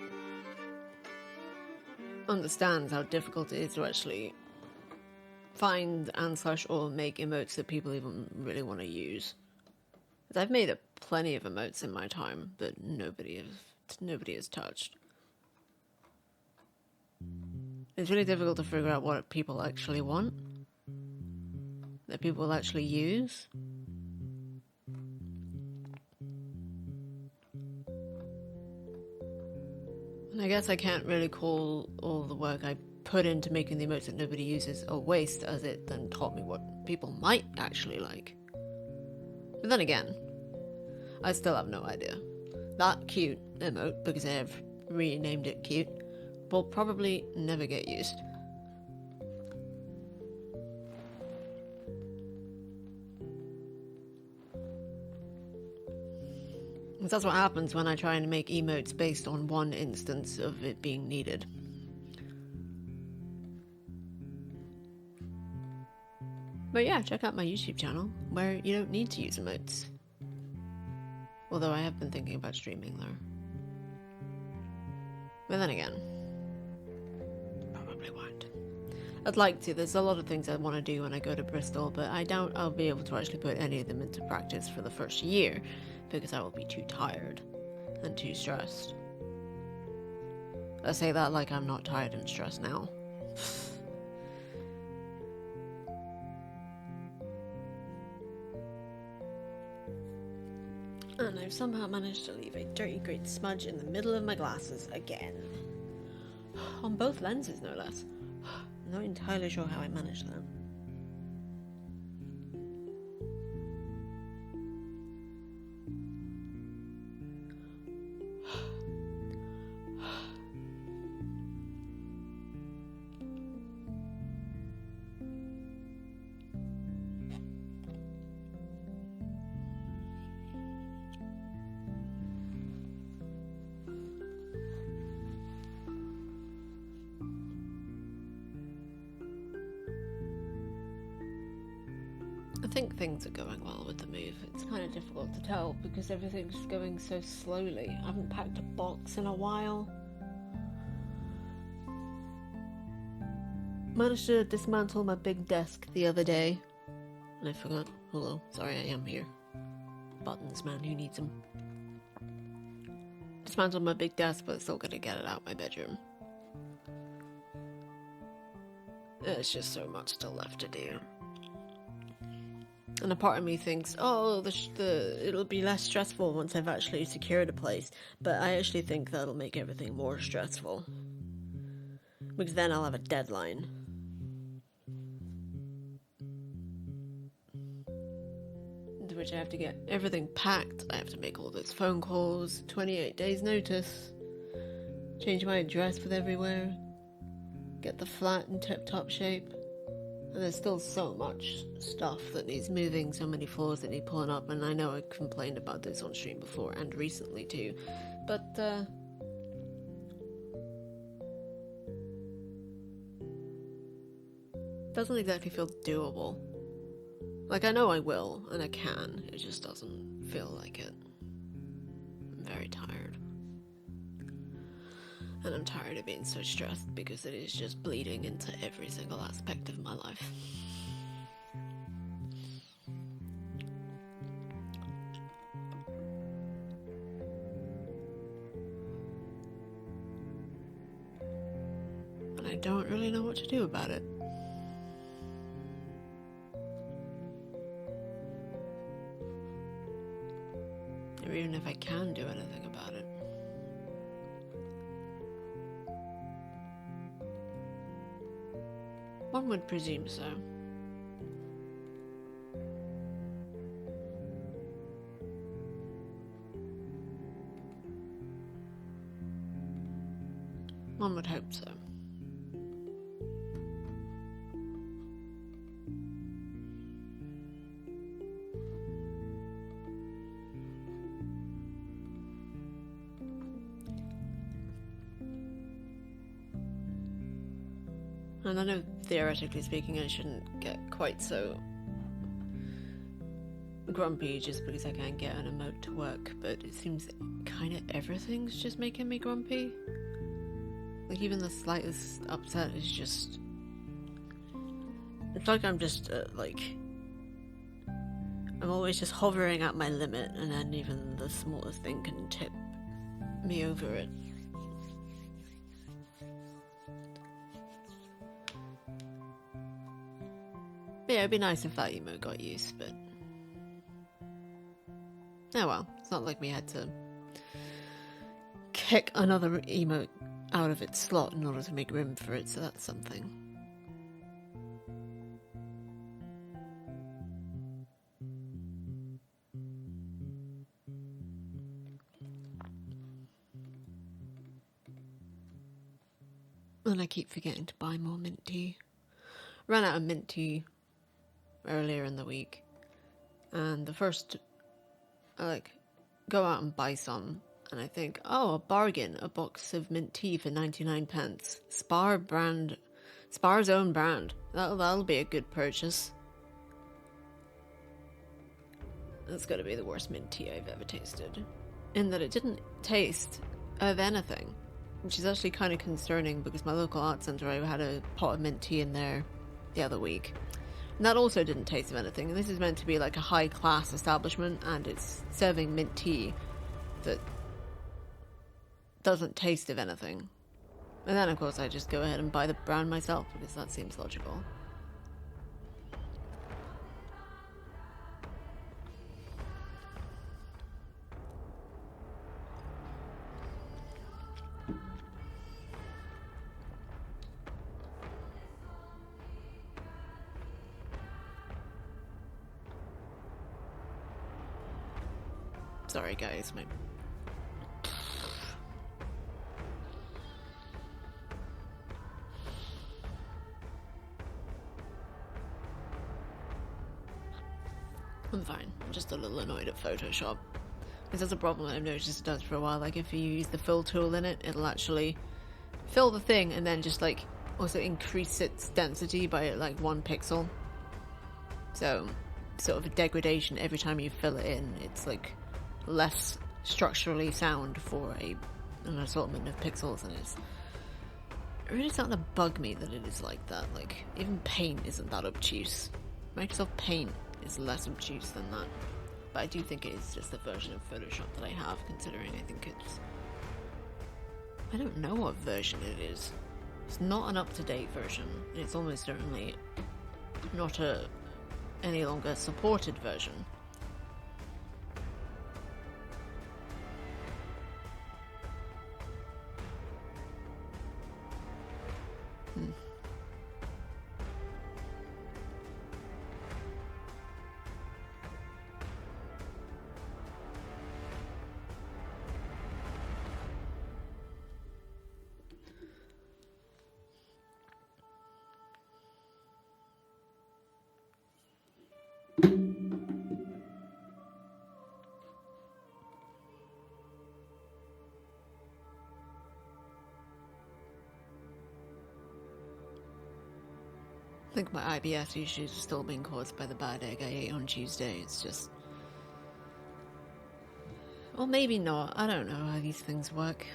understands how difficult it is to actually find and / or make emotes that people even really want to use. 'Cause I've made plenty of emotes in my time, but nobody has touched. It's really difficult to figure out what people actually want, that people will actually use. And I guess I can't really call all the work I put into making the emotes that nobody uses a waste, as it then taught me what people might actually like. But then again, I still have no idea. That cute emote, because I have renamed it cute, will probably never get used. Because that's what happens when I try and make emotes based on one instance of it being needed. But yeah, check out my YouTube channel, where you don't need to use emotes. Although I have been thinking about streaming there. But then again, probably won't. I'd like to. There's a lot of things I want to do when I go to Bristol, but I doubt I'll be able to actually put any of them into practice for the first year, because I will be too tired and too stressed. I say that like I'm not tired and stressed now. And I've somehow managed to leave a dirty great smudge in the middle of my glasses again. On both lenses, no less. I'm not entirely sure how I managed that. I think things are going well with the move. It's kind of difficult to tell because everything's going so slowly. I haven't packed a box in a while. Managed to dismantle my big desk the other day. And I forgot. Hello, sorry, I am here. Buttons, man, who needs them? Dismantled my big desk, but still gonna get it out my bedroom. There's just so much still left to do. And a part of me thinks, oh, it'll be less stressful once I've actually secured a place. But I actually think that'll make everything more stressful. Because then I'll have a deadline. Into which I have to get everything packed. I have to make all those phone calls, 28 days notice. Change my address with everywhere. Get the flat in tip-top shape. And there's still so much stuff that needs moving, so many floors that need pulling up, and I know I complained about this on stream before, and recently too, but, doesn't exactly feel doable. Like, I know I will, and I can, it just doesn't feel like it. I'm very tired. And I'm tired of being so stressed because it is just bleeding into every single aspect of my life. And I don't really know what to do about it. Or even if I can do anything about it. One would presume so. One would hope so. And I know, theoretically speaking, I shouldn't get quite so grumpy just because I can't get an emote to work, but it seems kind of everything's just making me grumpy. Like, even the slightest upset is just... It's like I'm just, I'm always just hovering at my limit, and then even the smallest thing can tip me over it. Yeah, it'd be nice if that emote got used, but... Oh well, it's not like we had to kick another emote out of its slot in order to make room for it, so that's something. And I keep forgetting to buy more mint tea. Ran out of mint tea earlier in the week, and the first I go out and buy some, and I think, oh, a bargain, a box of mint tea for 99 pence. Spar's own brand. That'll be a good purchase. That's got to be the worst mint tea I've ever tasted. In that it didn't taste of anything, which is actually kind of concerning because my local art centre, I had a pot of mint tea in there the other week. And that also didn't taste of anything. And this is meant to be like a high-class establishment, and it's serving mint tea that doesn't taste of anything. And then, of course, I just go ahead and buy the brand myself because that seems logical. Sorry, guys. I'm fine. I'm just a little annoyed at Photoshop. Because that's a problem I've noticed it does for a while. Like, if you use the fill tool in it, it'll actually fill the thing and then just, like, also increase its density by, like, 1 pixel. So, sort of a degradation every time you fill it in. It's, like, less structurally sound for an assortment of pixels, and it's really starting to bug me that it is like that. Like, even Paint isn't that obtuse. Microsoft Paint is less obtuse than that. But I do think it is just the version of Photoshop that I have, considering I think it's... I don't know what version it is. It's not an up-to-date version, and it's almost certainly not any longer supported version. I think my IBS issues are still being caused by the bad egg I ate on Tuesday. It's just... Well, maybe not. I don't know how these things work.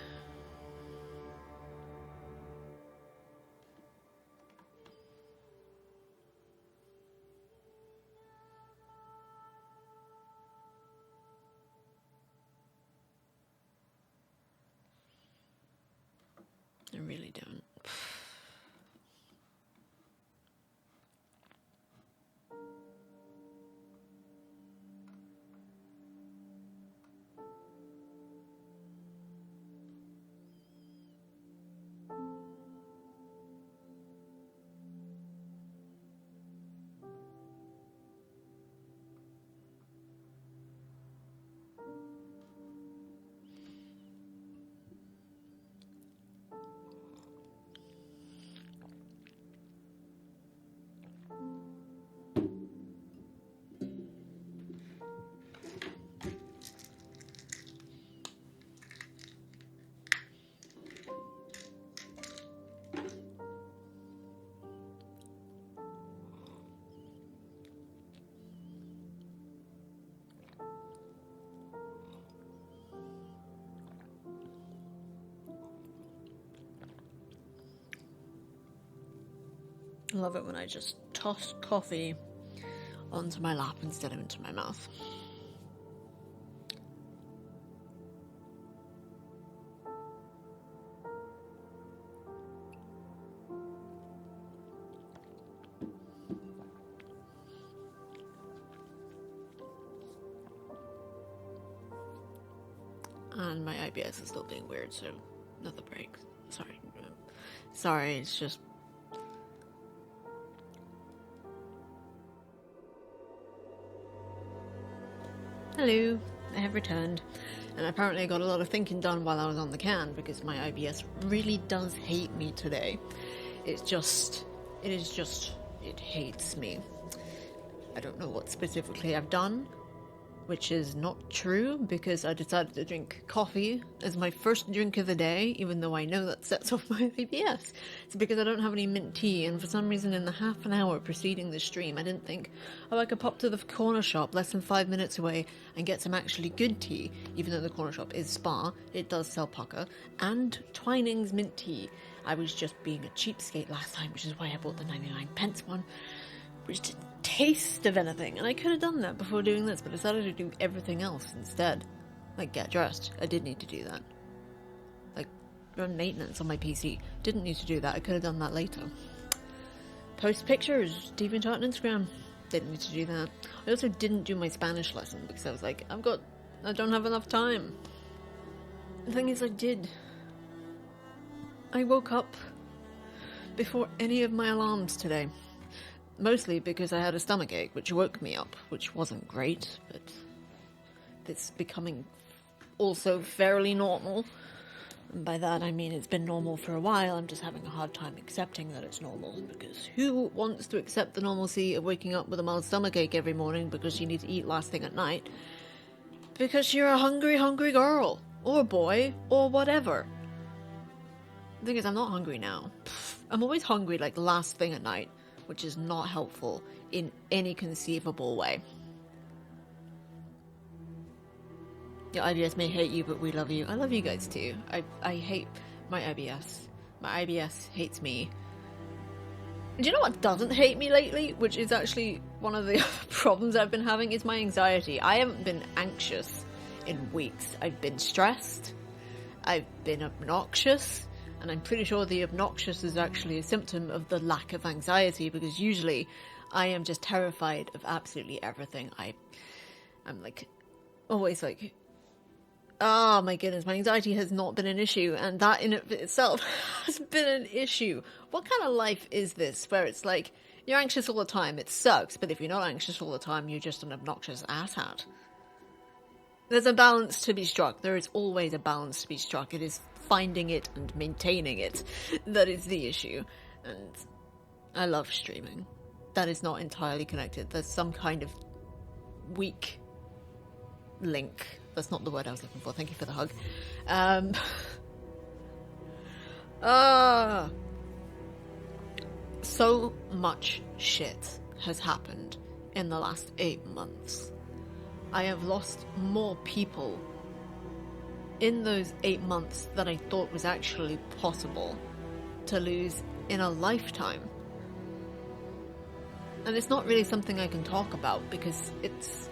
I really don't. I love it when I just toss coffee onto my lap instead of into my mouth. And my IBS is still being weird, so another break. Sorry, it's just... Hello, I have returned. And apparently I got a lot of thinking done while I was on the can, because my IBS really does hate me today. It hates me. I don't know what specifically I've done, which is not true because I decided to drink coffee as my first drink of the day, even though I know that sets off my IBS. It's because I don't have any mint tea, and for some reason in the half an hour preceding the stream, I didn't think, oh, I could pop to the corner shop less than 5 minutes away and get some actually good tea, even though the corner shop is Spa, it does sell Pucker, and Twining's mint tea. I was just being a cheapskate last time, which is why I bought the 99p one, which didn't taste of anything, and I could have done that before doing this, but I decided to do everything else instead. Like, get dressed. I did need to do that. Like, run maintenance on my PC. Didn't need to do that. I could have done that later. Post pictures. DeviantArt on Instagram. Didn't need to do that. I also didn't do my Spanish lesson because I was like, I don't have enough time. The thing is, I did. I woke up before any of my alarms today. Mostly because I had a stomachache, which woke me up, which wasn't great, but it's becoming also fairly normal. And by that I mean it's been normal for a while, I'm just having a hard time accepting that it's normal, because who wants to accept the normalcy of waking up with a mild stomachache every morning because you need to eat last thing at night? Because you're a hungry, hungry girl, or boy, or whatever. The thing is, I'm not hungry now. I'm always hungry like last thing at night, which is not helpful in any conceivable way. Your IBS may hate you, but we love you. I love you guys too. I hate my IBS. My IBS hates me. Do you know what doesn't hate me lately? Which is actually one of the problems I've been having, is my anxiety. I haven't been anxious in weeks. I've been stressed. I've been obnoxious. And I'm pretty sure the obnoxious is actually a symptom of the lack of anxiety, because usually I am just terrified of absolutely everything. I'm like, always like, oh my goodness, my anxiety has not been an issue, and that in itself has been an issue. What kind of life is this where it's like, you're anxious all the time, it sucks, but if you're not anxious all the time, you're just an obnoxious asshat? There's a balance to be struck. There is always a balance to be struck. It is finding it and maintaining it that is the issue. And I love streaming. That is not entirely connected. There's some kind of weak link. That's not the word I was looking for. Thank you for the hug. So much shit has happened in the last 8 months. I have lost more people in those 8 months than I thought was actually possible to lose in a lifetime. And it's not really something I can talk about because it's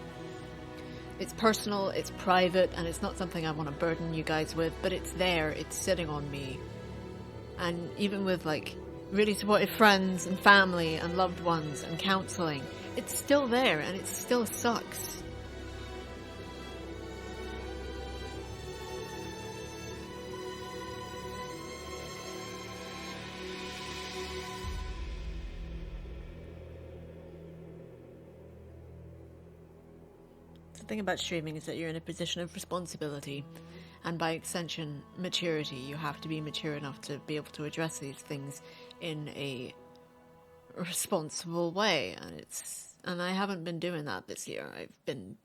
personal, it's private, and it's not something I want to burden you guys with, but it's there, it's sitting on me. And even with like really supportive friends and family and loved ones and counseling, it's still there and it still sucks. The thing about streaming is that you're in a position of responsibility, and by extension maturity. You have to be mature enough to be able to address these things in a responsible way, and I haven't been doing that this year. I've been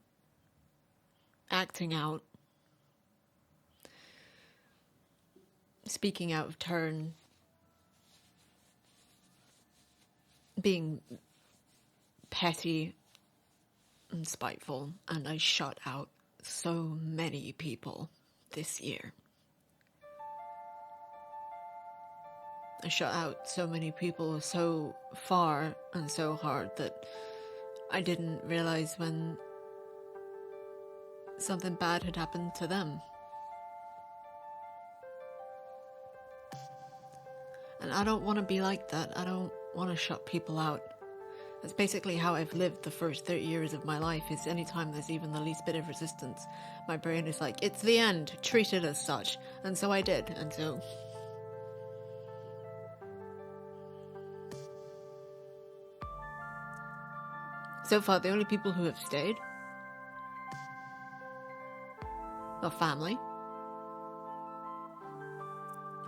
acting out, speaking out of turn, being petty and spiteful, and I shut out so many people this year. I shut out so many people so far and so hard that I didn't realize when something bad had happened to them. And I don't want to be like that. I don't want to shut people out. That's basically how I've lived the first 30 years of my life, is anytime there's even the least bit of resistance, my brain is like, it's the end, treat it as such. And so I did, and so far the only people who have stayed are family.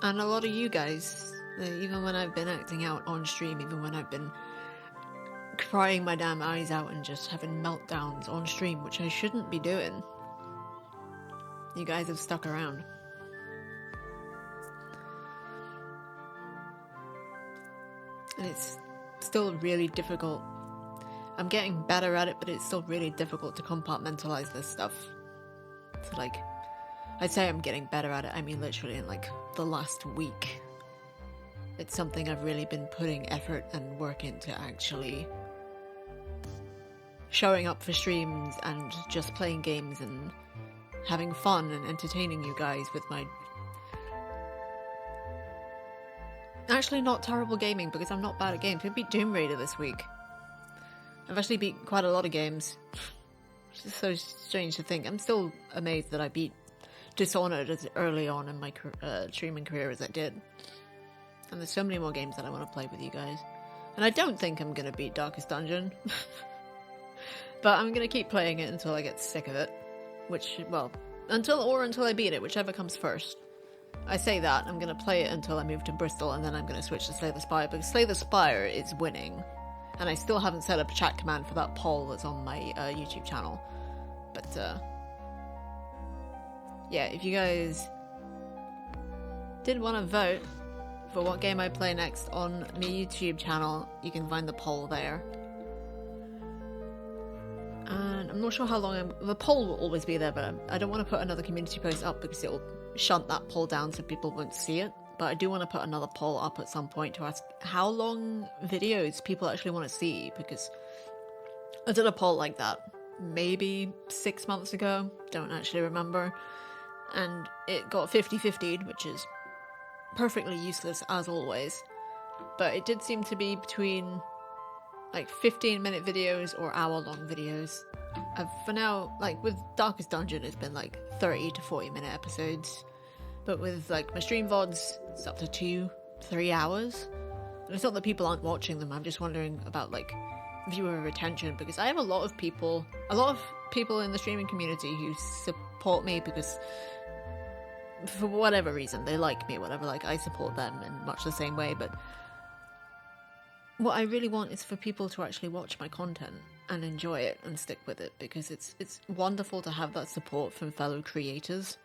And a lot of you guys, even when I've been acting out on stream, even when I've been crying my damn eyes out and just having meltdowns on stream, which I shouldn't be doing. You guys have stuck around. And it's still really difficult. I'm getting better at it, but it's still really difficult to compartmentalize this stuff. So like, I'd say I'm getting better at it, I mean literally in like the last week. It's something I've really been putting effort and work into, actually showing up for streams and just playing games and having fun and entertaining you guys with my actually not terrible gaming, because I'm not bad at games. I beat Doom Raider this week. I've actually beat quite a lot of games. It's just so strange to think. I'm still amazed that I beat Dishonored as early on in my streaming career as I did. And there's so many more games that I want to play with you guys. And I don't think I'm going to beat Darkest Dungeon. But I'm going to keep playing it until I get sick of it. Which, well, until I beat it, whichever comes first. I say that, I'm going to play it until I move to Bristol, and then I'm going to switch to Slay the Spire, because Slay the Spire is winning. And I still haven't set up a chat command for that poll that's on my YouTube channel. But, yeah, if you guys did want to vote for what game I play next on my YouTube channel, you can find the poll there. And I'm not sure how long the poll will always be there, but I don't want to put another community post up because it'll shunt that poll down so people won't see it. But I do want to put another poll up at some point to ask how long videos people actually want to see, because I did a poll like that maybe 6 months ago, don't actually remember, and it got 50-50'd, which is perfectly useless as always, but it did seem to be between like 15-minute videos or hour-long videos. For now, like with Darkest Dungeon, it's been like 30 to 40-minute episodes, but with like my stream VODs, it's up to 2-3 hours. And it's not that people aren't watching them, I'm just wondering about like viewer retention, because I have a lot of people in the streaming community who support me because for whatever reason they like me, whatever, like I support them in much the same way. But what I really want is for people to actually watch my content and enjoy it and stick with it, because it's wonderful to have that support from fellow creators.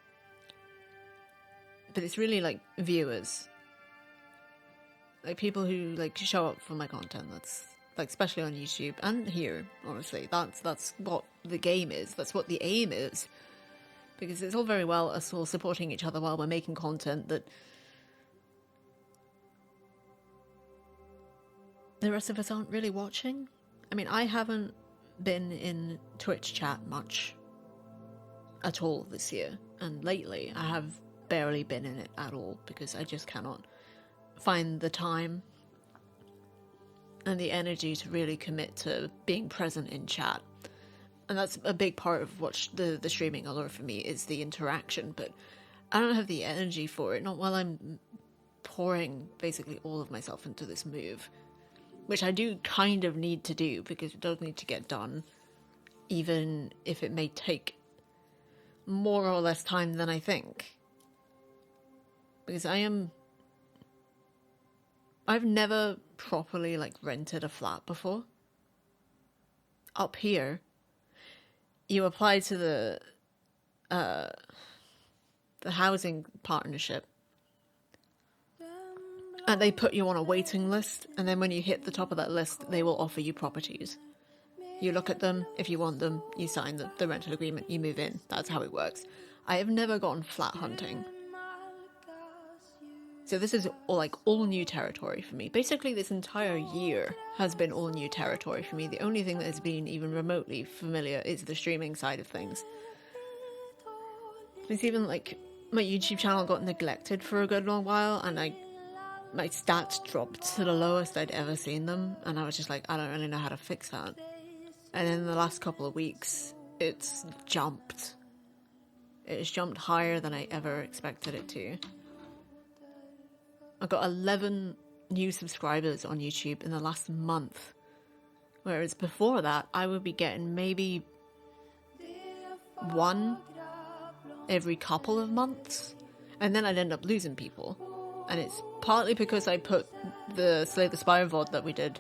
But it's really like viewers, like people who like show up for my content. That's like, especially on YouTube and here, honestly, that's what the game is. That's what the aim is, because it's all very well us all supporting each other while we're making content that the rest of us aren't really watching. I mean, I haven't been in Twitch chat much at all this year, and lately I have barely been in it at all, because I just cannot find the time and the energy to really commit to being present in chat. And that's a big part of what the streaming allure for me is, the interaction, but I don't have the energy for it, not while I'm pouring basically all of myself into this move, which I do kind of need to do, because it does need to get done, even if it may take more or less time than I think. Because I've never properly like rented a flat before. Up here, you apply to the housing partnership, and they put you on a waiting list, and then when you hit the top of that list, they will offer you properties. You look at them, if you want them, you sign the rental agreement, you move in. That's how it works. I have never gone flat hunting. So this is all new territory for me. Basically, this entire year has been all new territory for me. The only thing that has been even remotely familiar is the streaming side of things. It's even like my YouTube channel got neglected for a good long while, and my stats dropped to the lowest I'd ever seen them, and I was just like, I don't really know how to fix that. And in the last couple of weeks, it's jumped. It's jumped higher than I ever expected it to. I got 11 new subscribers on YouTube in the last month, whereas before that I would be getting maybe one every couple of months, and then I'd end up losing people. And it's partly because I put the Slay the Spire VOD that we did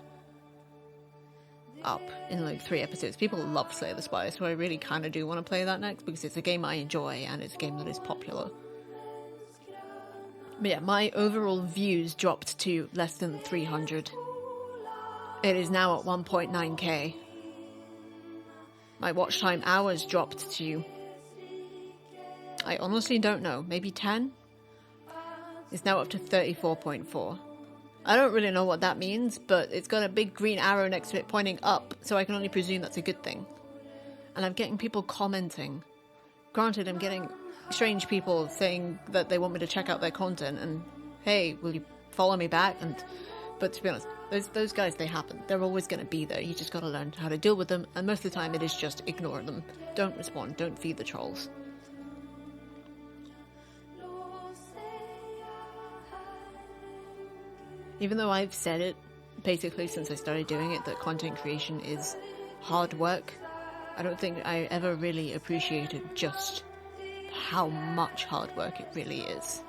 up in like 3 episodes. People love Slay the Spire, so I really kind of do want to play that next because it's a game I enjoy and it's a game that is popular. But yeah, my overall views dropped to less than 300. It is now at 1.9k. My watch time hours dropped to, I honestly don't know, maybe 10? It's now up to 34.4. I don't really know what that means, but it's got a big green arrow next to it pointing up, so I can only presume that's a good thing. And I'm getting people commenting. Granted, I'm getting strange people saying that they want me to check out their content and, hey, will you follow me back? But to be honest, those guys, they happen. They're always going to be there. You just got to learn how to deal with them, and most of the time it is just ignore them. Don't respond. Don't feed the trolls. Even though I've said it, basically since I started doing it, that content creation is hard work, I don't think I ever really appreciated just how much hard work it really is.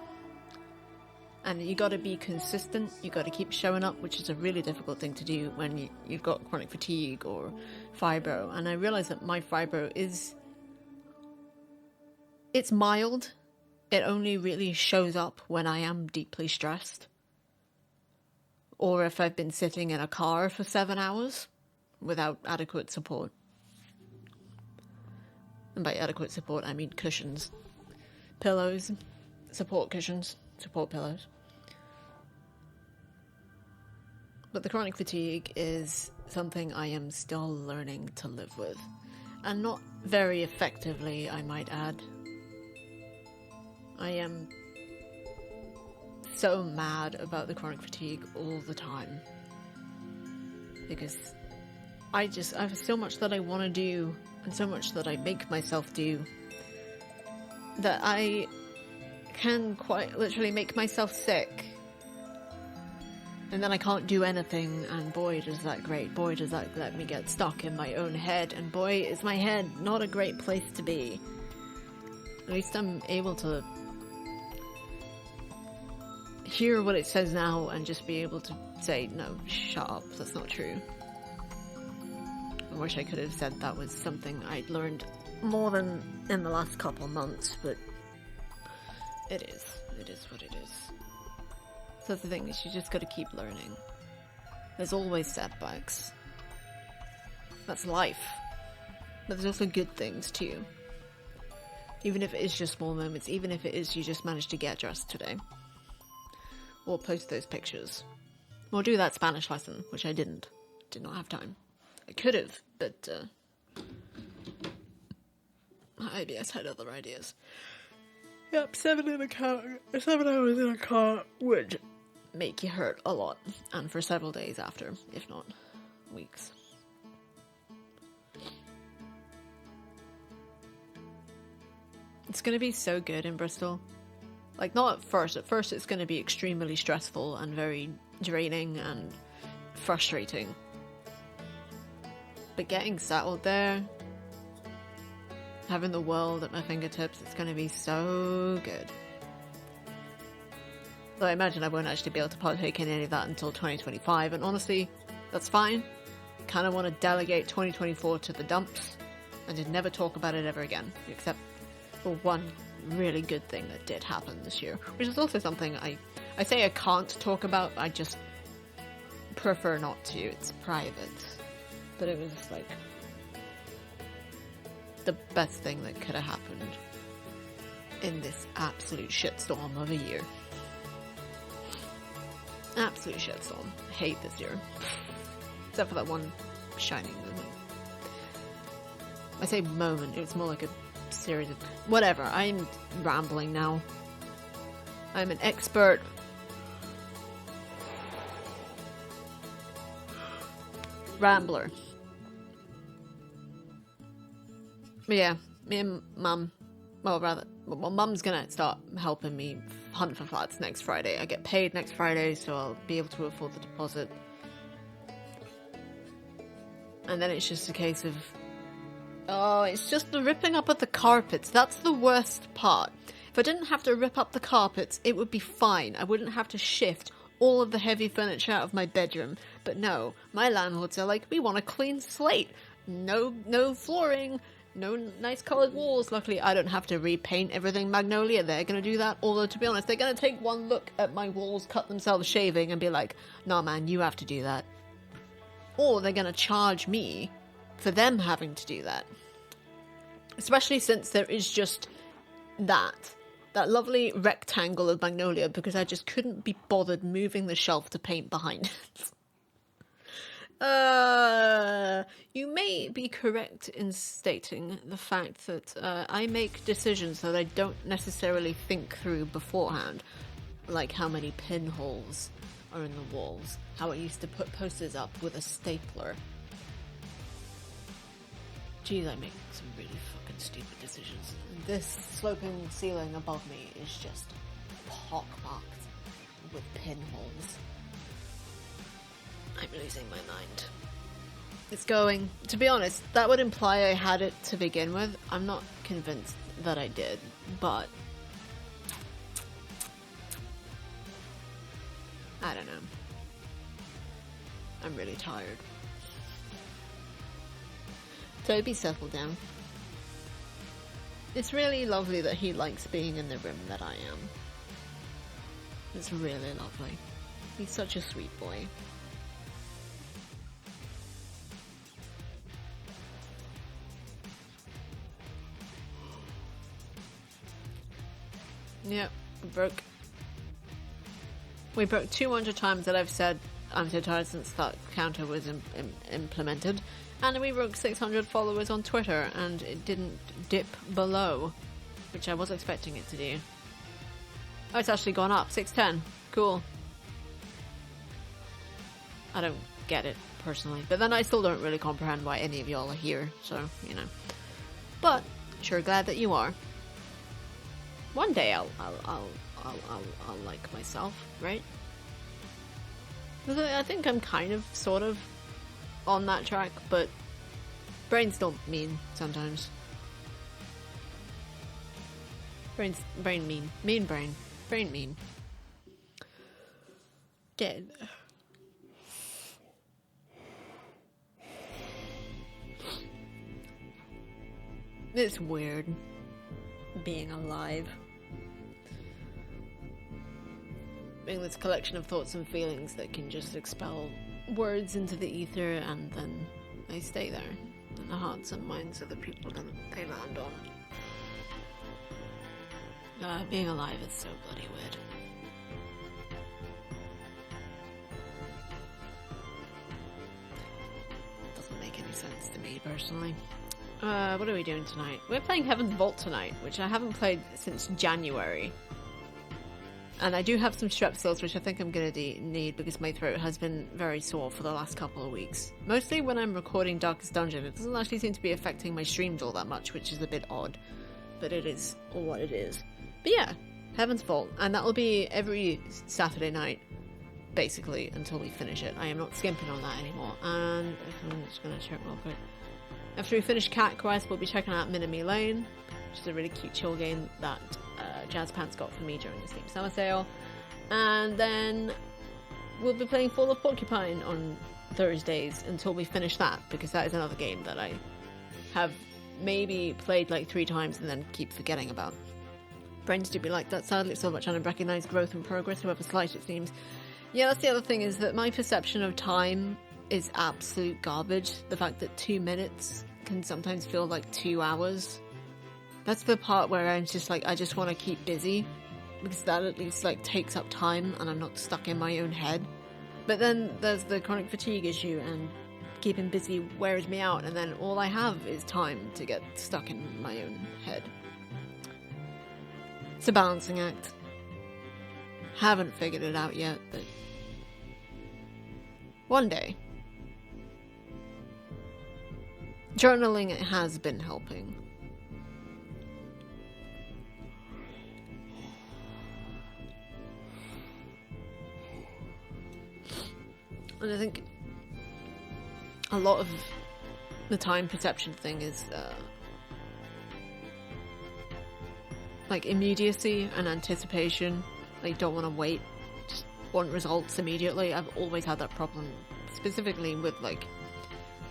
And you gotta be consistent, you gotta keep showing up, which is a really difficult thing to do when you've got chronic fatigue or fibro. And I realize that my fibro it's mild. It only really shows up when I am deeply stressed. Or if I've been sitting in a car for 7 hours without adequate support. And by adequate support, I mean cushions, pillows, support cushions, support pillows. But the chronic fatigue is something I am still learning to live with. And not very effectively, I might add. I am so mad about the chronic fatigue all the time. Because I have so much that I want to do, and so much that I make myself do, that I can quite literally make myself sick. And then I can't do anything, and boy does that great, boy does that let me get stuck in my own head, and boy is my head not a great place to be. At least I'm able to hear what it says now and just be able to say, no, shut up, that's not true. I wish I could have said that was something I'd learned more than in the last couple months, but it is what it is. So that's the thing, is you just gotta keep learning. There's always setbacks. That's life. But there's also good things too. Even if it is just small moments, even if it is you just managed to get dressed today. Or post those pictures. Or do that Spanish lesson, which I didn't. Did not have time. I could have, but IBS had other ideas. Yep, 7 hours in a car would make you hurt a lot. And for several days after, if not weeks. It's gonna be so good in Bristol. Like, not at first. At first it's going to be extremely stressful and very draining and frustrating. But getting settled there, having the world at my fingertips, it's going to be so good. Though I imagine I won't actually be able to partake in any of that until 2025, and honestly, that's fine. I kind of want to delegate 2024 to the dumps and to never talk about it ever again, except for one really good thing that did happen this year, which is also something I say I can't talk about. I just prefer not to. It's private, but it was like the best thing that could have happened in this absolute shitstorm of a year. Absolute shitstorm. I hate this year, except for that one shining moment. I say moment, it's more like a series of whatever. I'm rambling now. I'm an expert rambler. But yeah, me and Mum, Mum's gonna start helping me hunt for flats next Friday. I get paid next Friday, so I'll be able to afford the deposit. And then it's just a case of, oh, it's just the ripping up of the carpets. That's the worst part. If I didn't have to rip up the carpets, it would be fine. I wouldn't have to shift all of the heavy furniture out of my bedroom. But no, my landlords are like, we want a clean slate. No flooring, no nice coloured walls. Luckily, I don't have to repaint everything Magnolia. They're going to do that. Although, to be honest, they're going to take one look at my walls, cut themselves shaving, and be like, nah, man, you have to do that. Or they're going to charge me for them having to do that. Especially since there is just that lovely rectangle of Magnolia, because I just couldn't be bothered moving the shelf to paint behind it. You may be correct in stating the fact that I make decisions that I don't necessarily think through beforehand, like how many pinholes are in the walls, how I used to put posters up with a stapler. Geez, I make some really fucking stupid decisions. This sloping ceiling above me is just pockmarked with pinholes. I'm losing my mind. It's going. To be honest, that would imply I had it to begin with. I'm not convinced that I did, but I don't know. I'm really tired. Toby, settle down. It's really lovely that he likes being in the room that I am. It's really lovely. He's such a sweet boy. Yep, we broke 200 times that I've said I'm so tired since that counter was implemented, and we broke 600 followers on Twitter, and it didn't dip below, which I was expecting it to do. Oh, it's actually gone up, 610. Cool. I don't get it, personally, but then I still don't really comprehend why any of y'all are here, so, you know. But, sure glad that you are. One day I'll like myself, right? I think I'm kind of, sort of, on that track, but brains don't mean sometimes. Brain mean. Mean brain. Brain mean. Dead. It's weird being alive. Being this collection of thoughts and feelings that can just expel words into the ether, and then they stay there in the hearts and minds of the people that they land on. Being alive is so bloody weird. Doesn't make any sense to me personally. What are we doing tonight? We're playing Heaven's Vault tonight, which I haven't played since January. And I do have some Strepsils, which I think I'm going to need because my throat has been very sore for the last couple of weeks. Mostly when I'm recording Darkest Dungeon, it doesn't actually seem to be affecting my streams all that much, which is a bit odd. But it is what it is. But yeah, Heaven's Vault. And that will be every Saturday night, basically, until we finish it. I am not skimping on that anymore. And I'm just going to check real quick. After we finish Cat Quest, we'll be checking out Minami Lane, which is a really cute chill game that Jazz Pants got for me during the Steam Summer Sale. And then we'll be playing Fall of Porcupine on Thursdays until we finish that, because that is another game that I have maybe played like 3 times and then keep forgetting about. Brains do be like that, sadly. So much unrecognized growth and progress, however slight it seems. Yeah, that's the other thing, is that my perception of time is absolute garbage. The fact that 2 minutes can sometimes feel like 2 hours. That's the part where I'm just like, I just want to keep busy, because that at least like takes up time and I'm not stuck in my own head. But then there's the chronic fatigue issue, and keeping busy wears me out, and then all I have is time to get stuck in my own head. It's a balancing act. Haven't figured it out yet, but one day. Journaling has been helping. And I think a lot of the time perception thing is like immediacy and anticipation. Like, you don't want to wait. Just want results immediately. I've always had that problem, specifically with like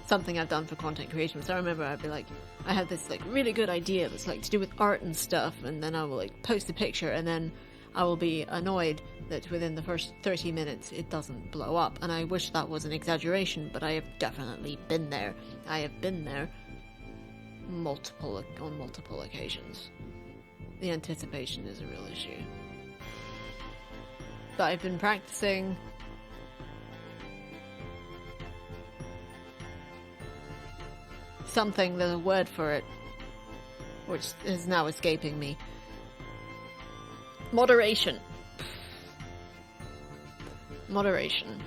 something I've done for content creation. So I remember I'd be like, I had this like really good idea that's like to do with art and stuff, and then I will like post a picture, and then I will be annoyed that within the first 30 minutes it doesn't blow up. And I wish that was an exaggeration, but I have definitely been there. I have been there on multiple occasions. The anticipation is a real issue. But I've been practicing something, there's a word for it, which is now escaping me. Moderation. Moderation.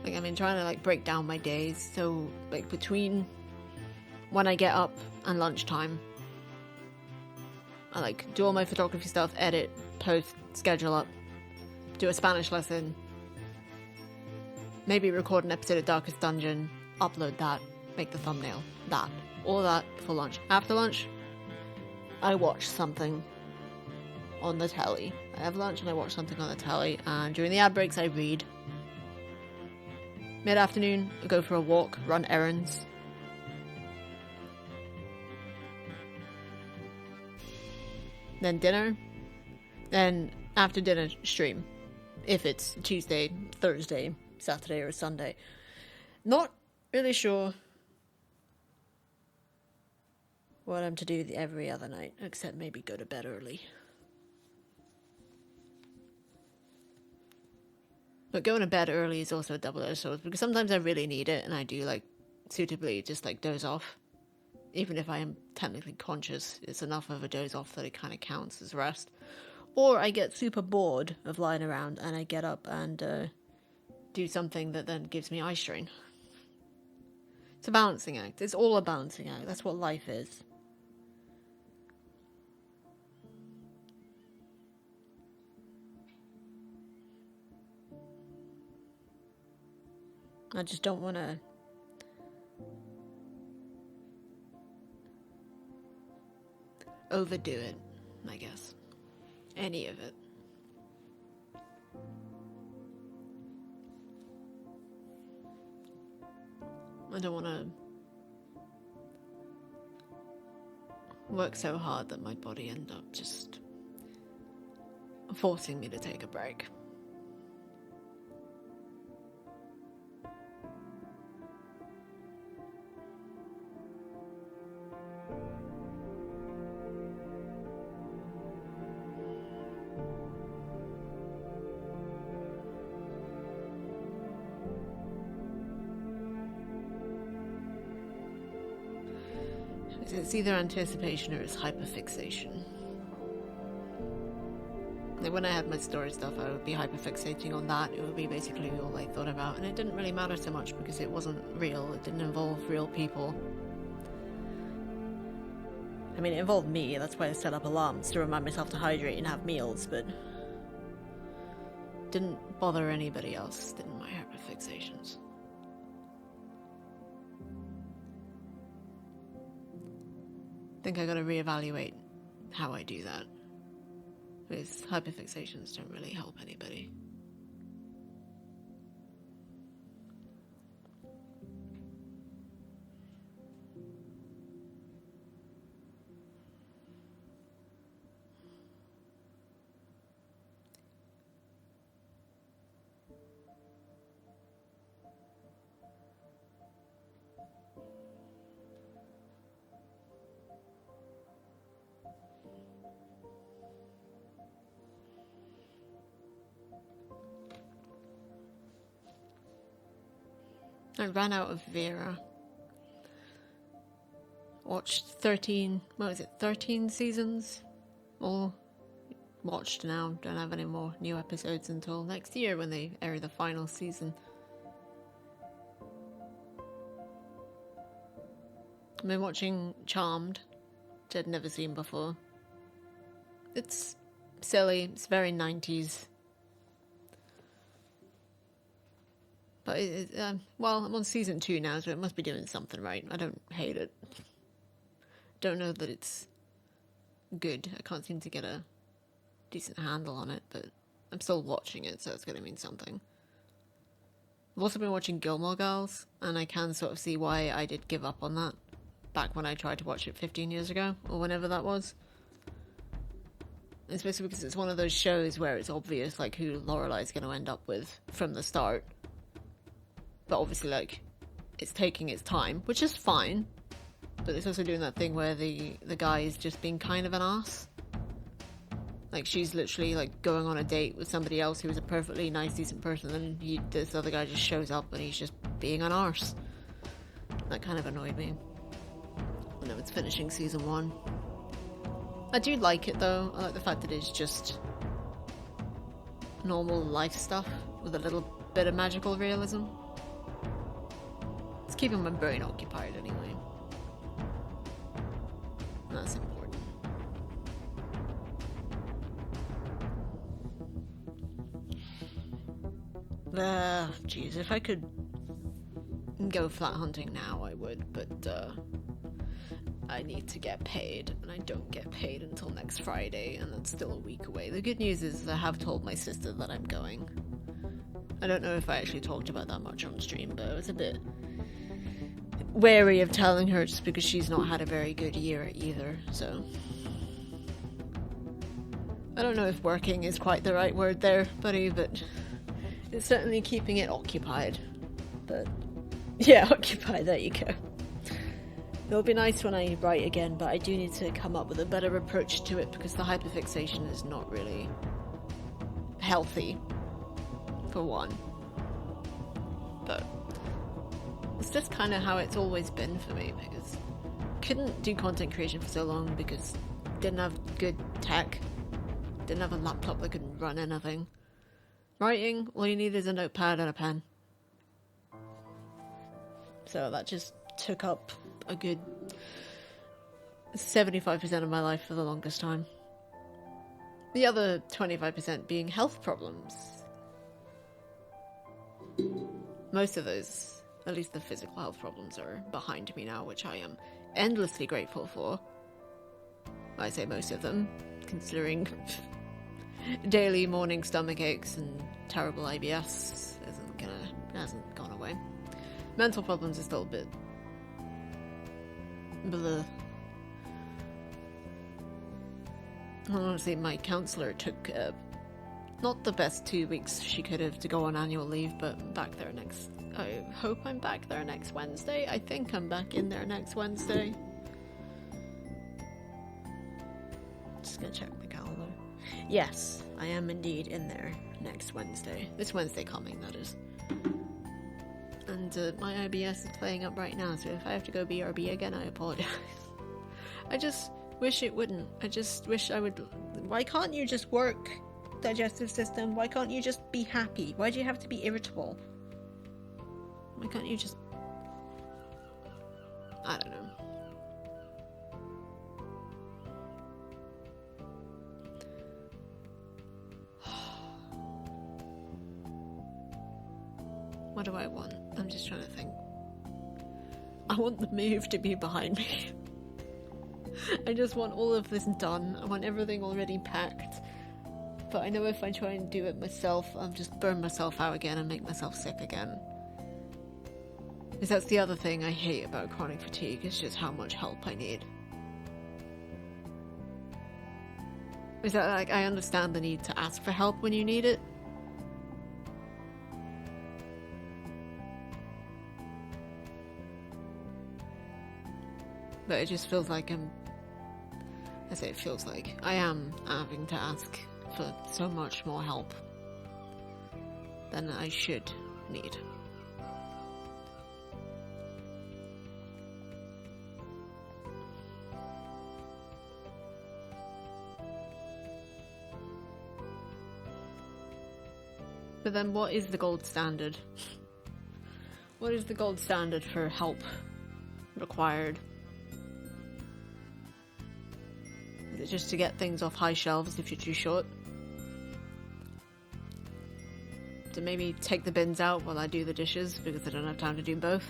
Like, I've been trying to like break down my days, so like between when I get up and lunchtime, I like do all my photography stuff, edit, post, schedule up, do a Spanish lesson, maybe record an episode of Darkest Dungeon, upload that, make the thumbnail, that. All that for lunch. After lunch, I watch something on the telly. I have lunch and I watch something on the telly, and during the ad breaks I read. Mid-afternoon, I go for a walk, run errands. Then dinner. Then after dinner, stream. If it's Tuesday, Thursday, Saturday or Sunday. Not really sure what I'm to do every other night, except maybe go to bed early. But going to bed early is also a double-edged sword, because sometimes I really need it, and I do, like, suitably just, like, doze off. Even if I am technically conscious, it's enough of a doze off that it kind of counts as rest. Or I get super bored of lying around, and I get up and do something that then gives me eye strain. It's a balancing act. It's all a balancing act. That's what life is. I just don't want to overdo it, I guess. Any of it. I don't want to work so hard that my body ends up just forcing me to take a break. It's either anticipation or it's hyperfixation. Like when I had my story stuff, I would be hyperfixating on that. It would be basically all I thought about, and it didn't really matter so much because it wasn't real. It didn't involve real people. I mean, it involved me. That's why I set up alarms to remind myself to hydrate and have meals, but didn't bother anybody else, didn't my hyperfixations. I think I gotta reevaluate how I do that. Because hyperfixations don't really help anybody. I ran out of Vera. Watched 13 seasons? All watched now. Don't have any more new episodes until next year when they air the final season. I've been watching Charmed, which I'd never seen before. It's silly, it's very 90s. But well, I'm on season 2 now, so it must be doing something right. I don't hate it. Don't know that it's good. I can't seem to get a decent handle on it, but I'm still watching it, so it's going to mean something. I've also been watching Gilmore Girls, and I can sort of see why I did give up on that back when I tried to watch it 15 years ago, or whenever that was. It's basically because it's one of those shows where it's obvious, like, who Lorelai's going to end up with from the start. But obviously, like, it's taking its time, which is fine. But it's also doing that thing where the guy is just being kind of an ass. Like, she's literally, like, going on a date with somebody else who is a perfectly nice, decent person, and this other guy just shows up and he's just being an arse. That kind of annoyed me. I know it's finishing season 1. I do like it, though. I like the fact that it's just normal life stuff with a little bit of magical realism. It's keeping my brain occupied, anyway. That's important. Jeez, if I could go flat hunting now, I would, but, I need to get paid, and I don't get paid until next Friday, and that's still a week away. The good news is I have told my sister that I'm going. I don't know if I actually talked about that much on stream, but I was a bit wary of telling her just because she's not had a very good year either, so... I don't know if working is quite the right word there, buddy, but it's certainly keeping it occupied. But, yeah, occupied, there you go. It'll be nice when I write again, but I do need to come up with a better approach to it because the hyperfixation is not really healthy, for one. But it's just kind of how it's always been for me, because I couldn't do content creation for so long because I didn't have good tech, didn't have a laptop that could run anything. Writing, all you need is a notepad and a pen. So that just took up a good 75% of my life for the longest time. The other 25% being health problems. Most of those, at least the physical health problems, are behind me now, which I am endlessly grateful for. I say most of them, considering daily morning stomach aches and terrible IBS hasn't gone away. Mental problems are still a bit bleh. Honestly, my counsellor took not the best 2 weeks she could have to go on annual leave, but I'm back there next... I hope I'm back there next Wednesday. I think I'm back in there next Wednesday. Just gonna check my calendar. Yes, I am indeed in there next Wednesday. This Wednesday coming, that is. And my IBS is playing up right now, so if I have to go BRB again, I apologize. I just wish it wouldn't. I just wish I would... Why can't you just work, digestive system? Why can't you just be happy? Why do you have to be irritable? Why can't you just... I don't know. What do I want? I'm just trying to think. I want the move to be behind me. I just want all of this done. I want everything already packed. But I know if I try and do it myself, I'll just burn myself out again and make myself sick again. Because that's the other thing I hate about chronic fatigue, is just how much help I need. Is that, like, I understand the need to ask for help when you need it. But it just feels like I say it feels like I am having to ask for so much more help than I should need. But then what is the gold standard? What is the gold standard for help required? Is it just to get things off high shelves if you're too short? To maybe take the bins out while I do the dishes because I don't have time to do both?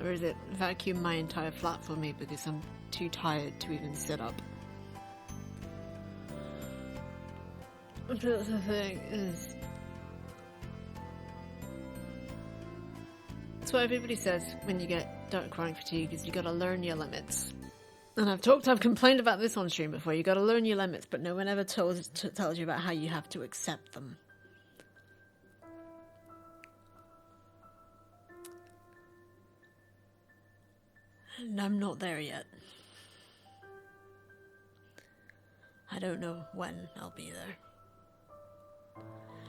Or is it vacuum my entire flat for me because I'm too tired to even sit up? But the thing is, that's what everybody says when you get dark chronic fatigue, is you gotta learn your limits. And I've complained about this on stream before, you gotta learn your limits, but no one ever tells you about how you have to accept them. And I'm not there yet. I don't know when I'll be there.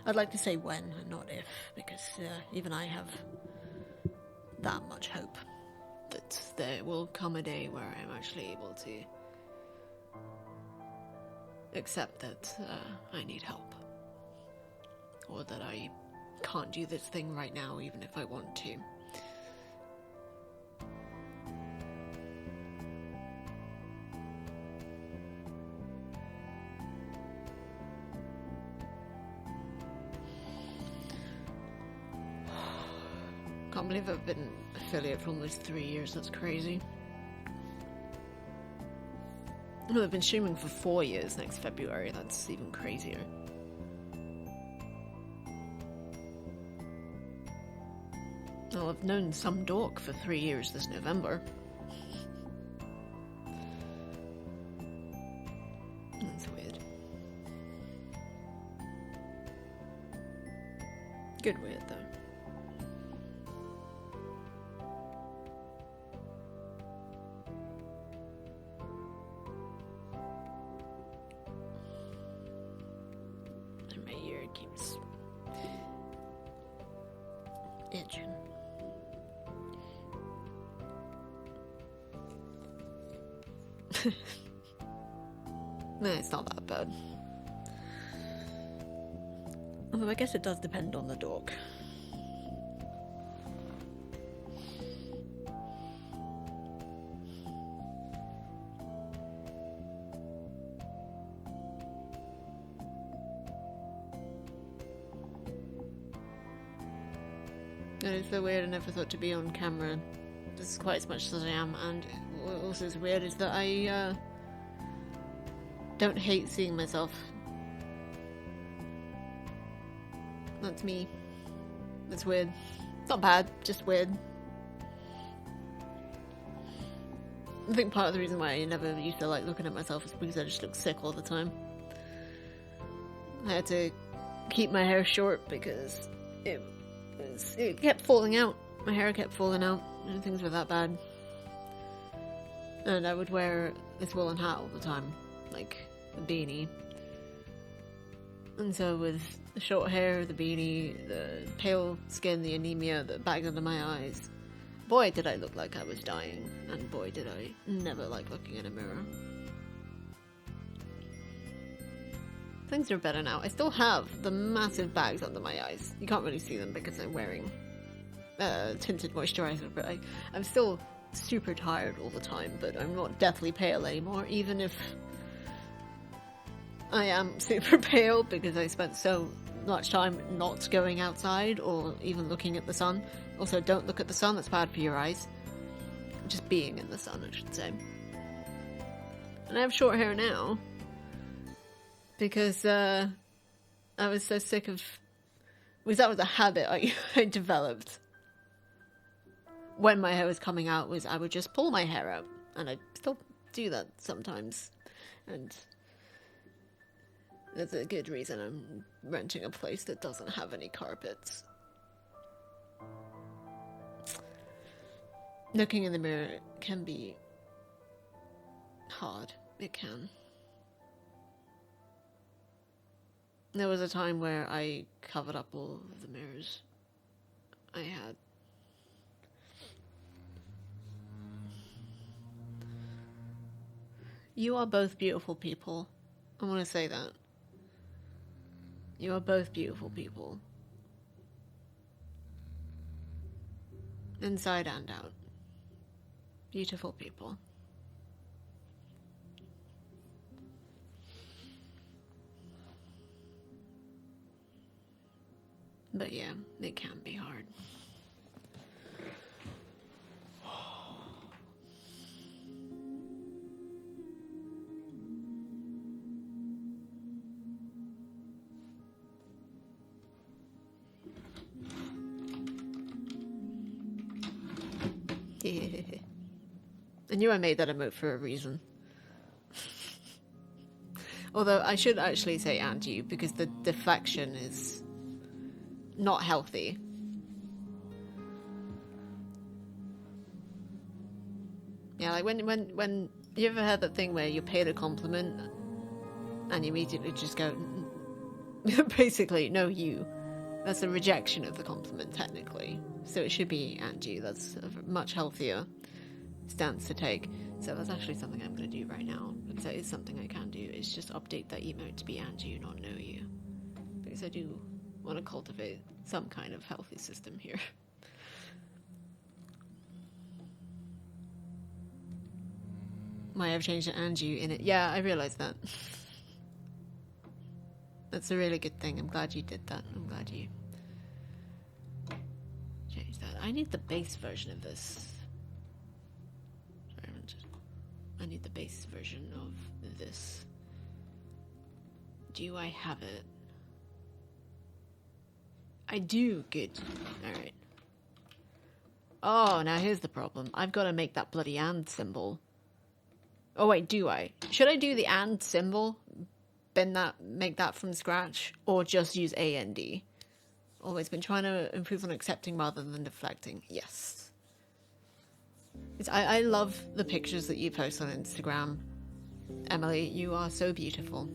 I'd like to say when and not if, because even I have that much hope that there will come a day where I'm actually able to accept that I need help. Or that I can't do this thing right now even if I want to. Can't believe I've been affiliate for almost 3 years, that's crazy. No, I've been streaming for 4 years next February, that's even crazier. Well, I've known some dork for 3 years this November. That's weird. Good weird, though. And my ear keeps itching. No, it's not that bad. Although I guess it does depend on the dog. It is so weird, I never thought to be on camera this quite as much as I am, and what also is weird is that I don't hate seeing myself. That's me. That's weird. It's not bad, just weird. I think part of the reason why I never used to like looking at myself is because I just look sick all the time. I had to keep my hair short because it kept falling out. My hair kept falling out and things were that bad. And I would wear this woolen hat all the time, like a beanie. And so with the short hair, the beanie, the pale skin, the anemia, the bags under my eyes, boy did I look like I was dying, and boy did I never like looking in a mirror. Things are better now. I still have the massive bags under my eyes. You can't really see them because I'm wearing tinted moisturizer, but I'm still super tired all the time, but I'm not deathly pale anymore, even if I am super pale because I spent so much time not going outside or even looking at the sun. Also, don't look at the sun, that's bad for your eyes. Just being in the sun, I should say. And I have short hair now because I was so sick of... Because that was a habit I developed. When my hair was coming out, was I would just pull my hair out. And I still do that sometimes. And that's a good reason I'm renting a place that doesn't have any carpets. Looking in the mirror can be hard. It can. There was a time where I covered up all of the mirrors I had. You are both beautiful people. I want to say that. You are both beautiful people. Inside and out. Beautiful people. But yeah, it can be hard. I knew I made that emote for a reason. Although I should actually say and you, because the deflection is not healthy. Yeah, like when you ever had that thing where you're paid a compliment and you immediately just go, basically, no, you. That's a rejection of the compliment, technically. So it should be and you. That's a much healthier stance to take. So that's actually something I'm going to do right now, because that is something I can do, is just update that emote to be and you, not know you. Because I do want to cultivate some kind of healthy system here. Might have changed an and you in it. Yeah, I realized that. That's a really good thing. I'm glad you did that. I'm glad you changed that. I need the base version of this. Sorry, I need the base version of this. Do I have it? I do. Good. Alright. Oh, now here's the problem. I've got to make that bloody and symbol. Oh wait, do I? Should I do the and symbol? Make that from scratch? Or just use AND? Always been trying to improve on accepting rather than deflecting. Yes. I love the pictures that you post on Instagram. Emily, you are so beautiful.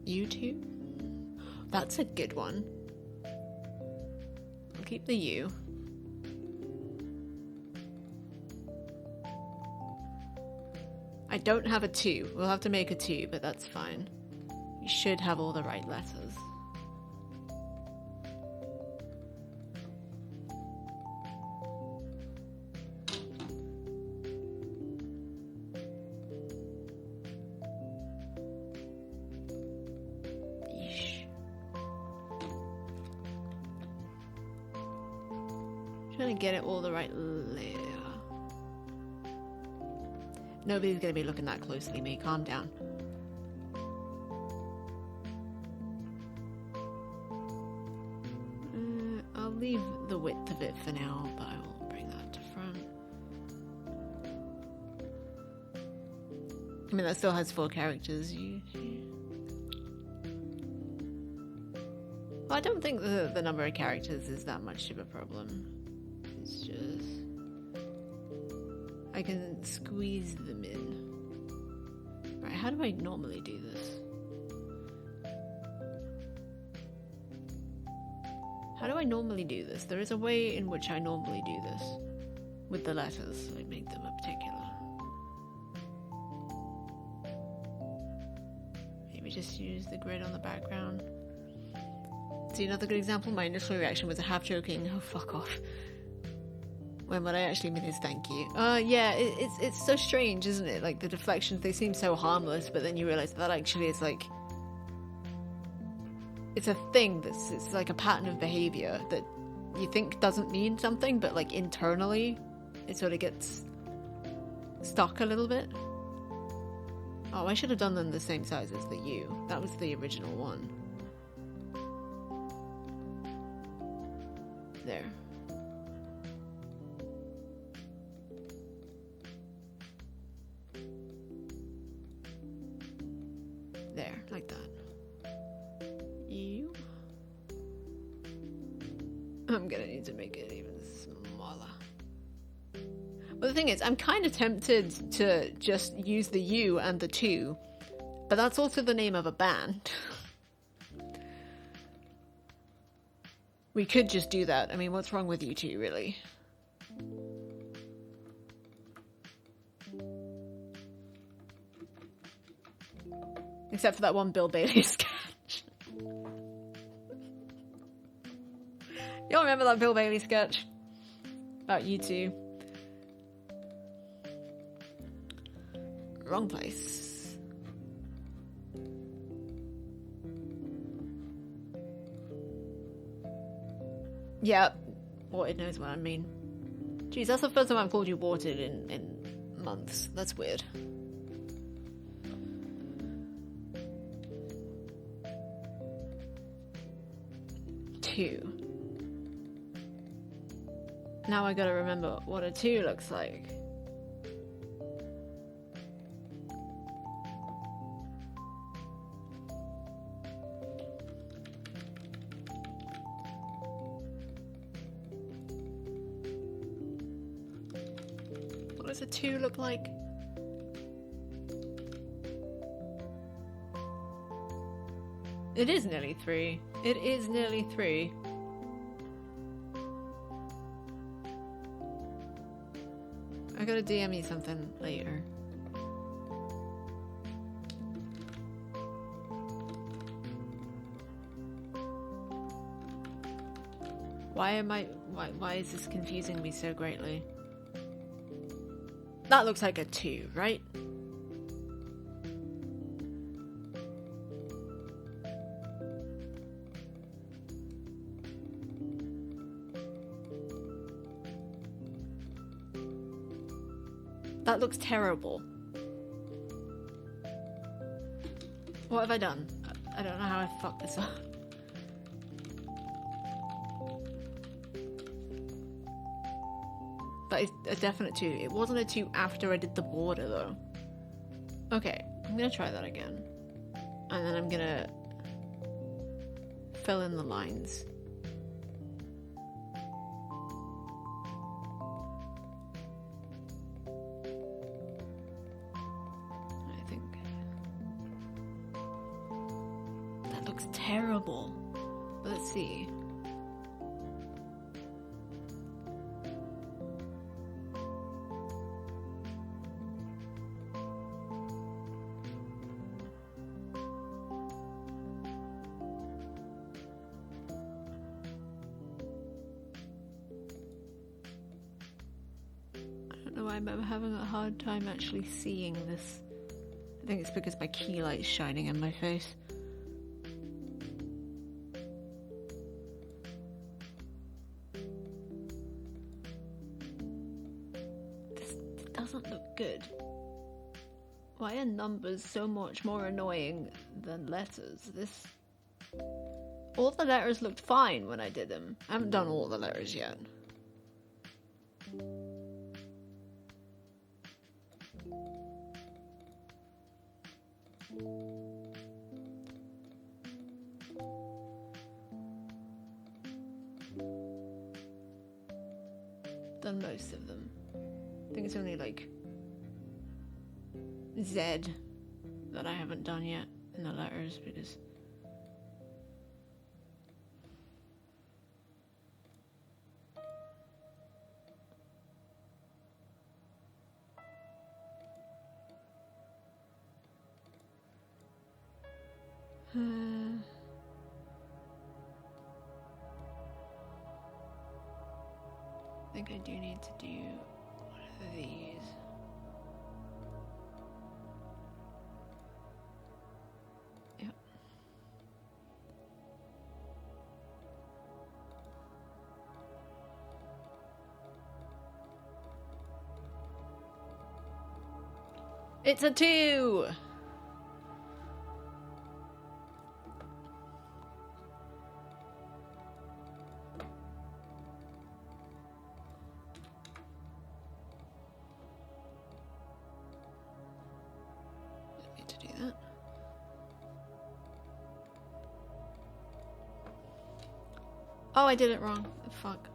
You too? That's a good one. I'll keep the U. I don't have a 2. We'll have to make a 2, but that's fine. You should have all the right letters. Yeesh. Trying to get it all the right layer. Nobody's gonna be looking that closely, me. Calm down. I'll leave the width of it for now, but I will bring that to front. I mean, that still has 4 characters. Well, I don't think the number of characters is that much of a problem. It's just... I can squeeze them in. Right, how do I normally do this? How do I normally do this? There is a way in which I normally do this. With the letters, I make them a particular. Maybe just use the grid on the background. See, another good example, my initial reaction was a half joking, oh fuck off. When what I actually mean is thank you. Yeah, it's so strange, isn't it? Like, the deflections, they seem so harmless, but then you realize that actually is like... It's a thing it's like a pattern of behavior that you think doesn't mean something, but like internally, it sort of gets stuck a little bit. Oh, I should have done them the same size as the U. That was the original one. There. There, like that. You. I'm gonna need to make it even smaller. But the thing is, I'm kind of tempted to just use the U and the 2, but that's also the name of a band. We could just do that. I mean, what's wrong with you two, really? Except for that one Bill Bailey sketch. Y'all remember that Bill Bailey sketch? About you two? Wrong place. Yeah, Watered knows what I mean. Jeez, that's the first time I've called you Watered in months. That's weird. 2. Now I gotta remember what a 2 looks like. What does a 2 look like? It is nearly 3. It is nearly 3. I gotta DM you something later. Why is this confusing me so greatly? That looks like a 2, right? That looks terrible. What have I done? I don't know how I fucked this up. That is a definite 2. It wasn't a 2 after I did the border though. Okay, I'm gonna try that again. And then I'm gonna fill in the lines. I think that looks terrible. But let's see. I'm having a hard time actually seeing this. I think it's because my key light's shining in my face. This doesn't look good. Why are numbers so much more annoying than letters? All the letters looked fine when I did them. I haven't done all the letters yet. Done most of them. I think it's only like Z that I haven't done yet in the letters because I think I do need to do one of these. Yep. It's a 2! Oh, I did it wrong. Fuck.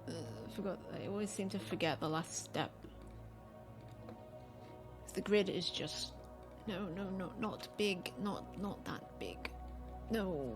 I forgot. I always seem to forget the last step. The grid is just... No, not big. Not that big. No.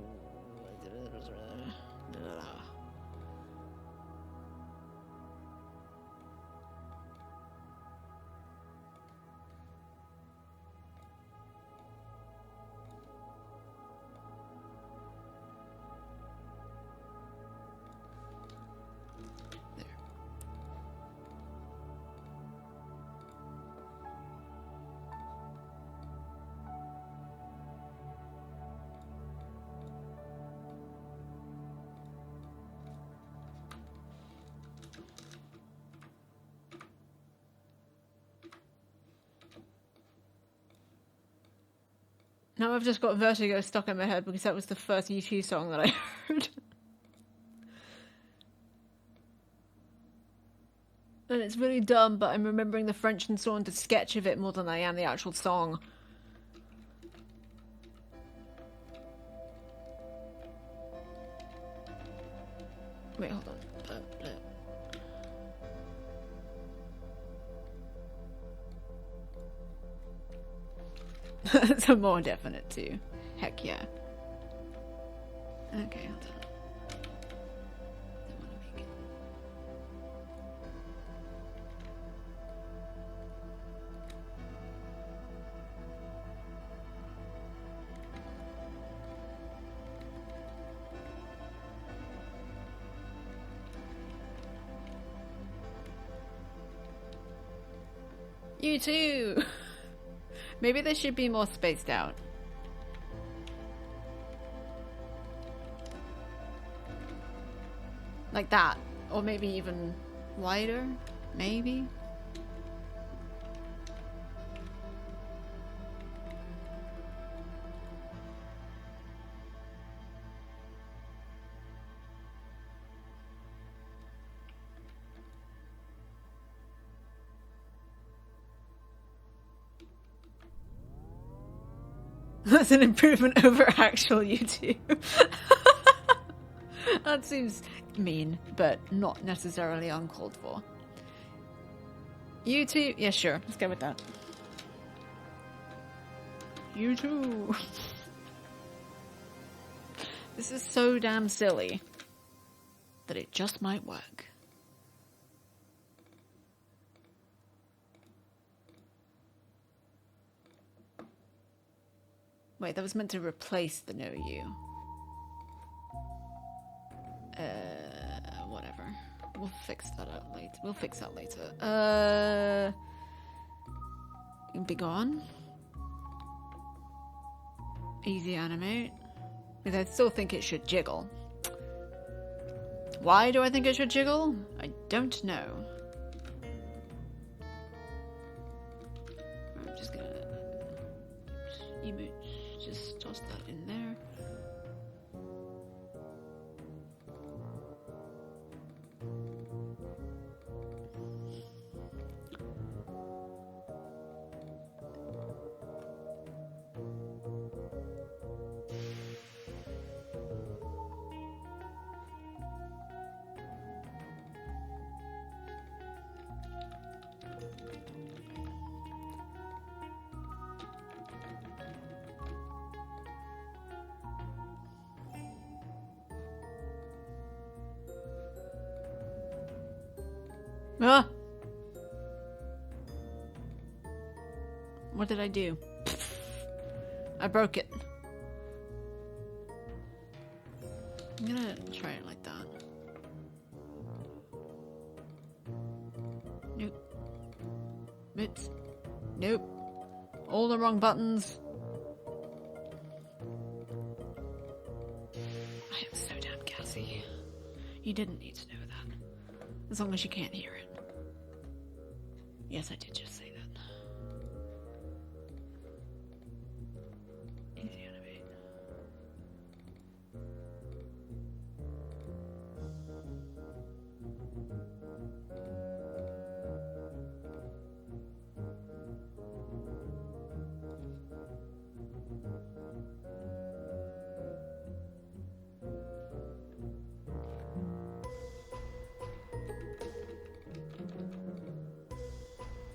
Now I've just got Vertigo stuck in my head because that was the first U2 song that I heard. and it's really dumb, but I'm remembering the French and so on to sketch of it more than I am the actual song. Wait, hold on. It's a more definite too. Heck yeah. Okay, hold on. Don't want to make it. You too! Maybe they should be more spaced out. Like that. Or maybe even wider? Maybe? That's an improvement over actual YouTube. That seems mean, but not necessarily uncalled for. YouTube? Yeah, sure. Let's go with that. You too. This is so damn silly that it just might work. Wait, that was meant to replace the no you. Whatever. We'll fix that out later. We'll fix that later. Be gone. Easy animate. Because I still think it should jiggle. Why do I think it should jiggle? I don't know. I'm just gonna... emotes. Just toss that in there. Ah! What did I do? I broke it. I'm gonna try it like that. Nope. Oops. Nope. All the wrong buttons. I am so damn gassy. You didn't need to know that. As long as you can't hear it. Yes, I did just say that. Easy animate.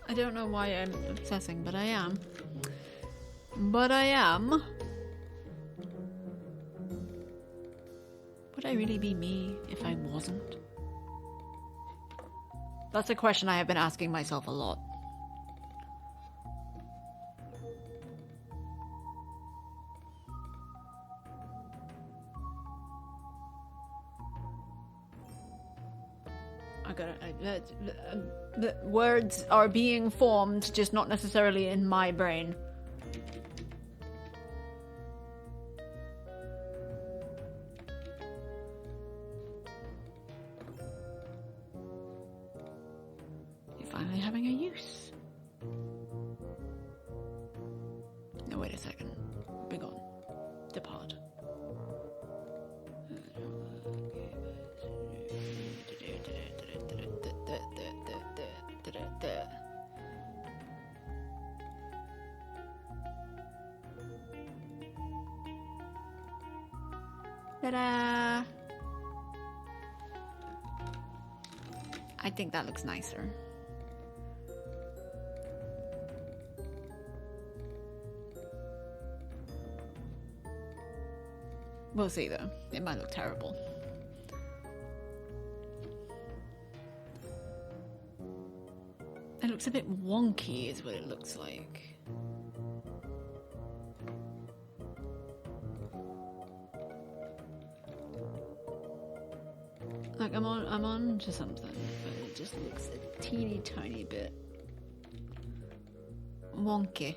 I don't know why I'm obsessing, but I am. But I am. Would I really be me if I wasn't? That's a question I have been asking myself a lot. The words are being formed, just not necessarily in my brain. You're finally having a use. No, wait a second. Be gone. Depart. there. Ta-da! I think that looks nicer. We'll see though. It might look terrible. It looks a bit wonky is what it looks like. Like I'm on to something, but it just looks a teeny tiny bit wonky.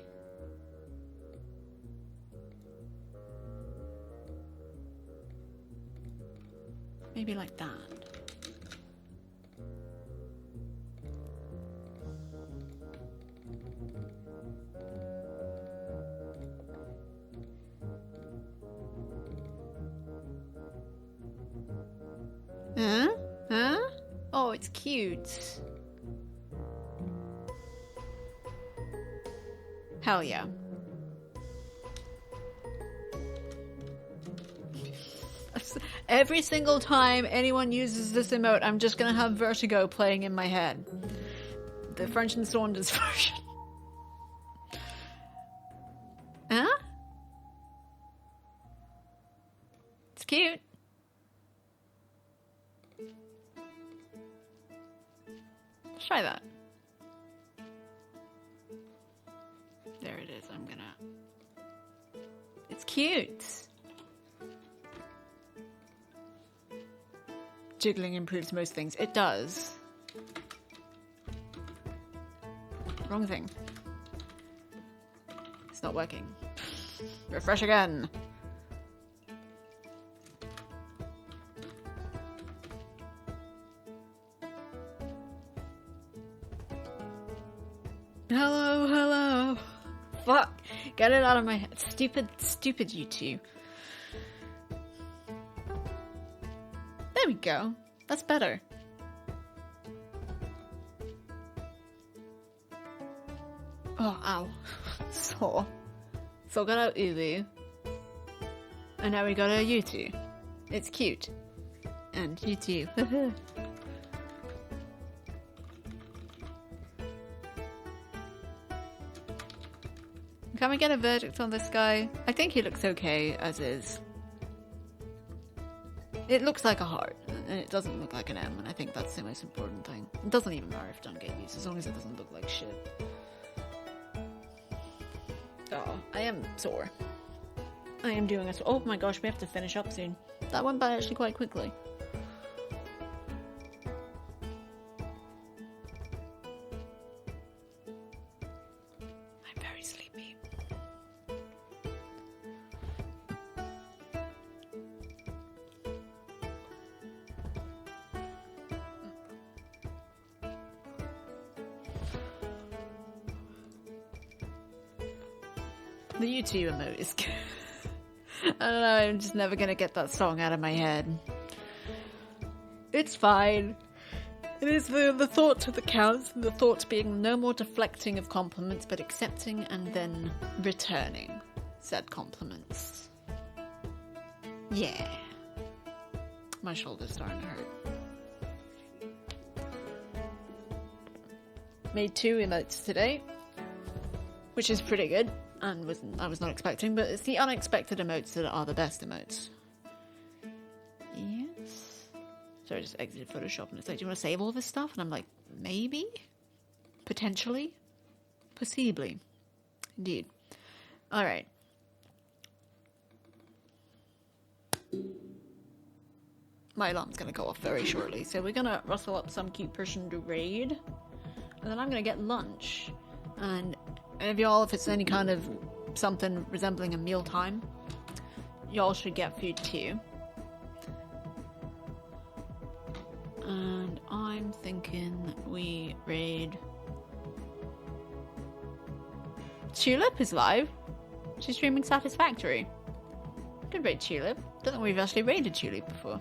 Maybe like that. Huh? Huh? Oh, it's cute. Hell yeah. Every single time anyone uses this emote, I'm just gonna have Vertigo playing in my head. The French and Saunders version. Huh? It's cute. Let's try that. There it is. I'm gonna... It's cute. Jiggling improves most things. It does. Wrong thing. It's not working. Refresh again. Hello, hello. Fuck. Get it out of my head. Stupid YouTube. There we go. That's better. Oh, ow. So got out Ulu. And now we got a Yutu. It's cute. And Yutu. Can we get a verdict on this guy? I think he looks okay as is. It looks like a heart, and it doesn't look like an M, and I think that's the most important thing. It doesn't even matter if it doesn't get used, as long as it doesn't look like shit. Oh, I am sore. I am doing it. Oh my gosh, we have to finish up soon. That went by actually quite quickly. I'm very sleepy. The YouTube emote is good. I don't know, I'm just never gonna get that song out of my head. It's fine. It is the thought that counts, and the thought being no more deflecting of compliments, but accepting and then returning said compliments. Yeah. My shoulder's starting to hurt. Made 2 emotes today, which is pretty good. And I was not expecting, but it's the unexpected emotes that are the best emotes. Yes. So I just exited Photoshop and it's like, do you want to save all this stuff? And I'm like, maybe? Potentially? Possibly. Indeed. Alright. My alarm's gonna go off very shortly, so we're gonna rustle up some cute person to raid. And then I'm gonna get lunch. And if y'all, if it's any kind of something resembling a mealtime, y'all should get food too. And I'm thinking we raid... Tulip is live. She's streaming Satisfactory. Good raid Tulip. Don't think we've actually raided Tulip before.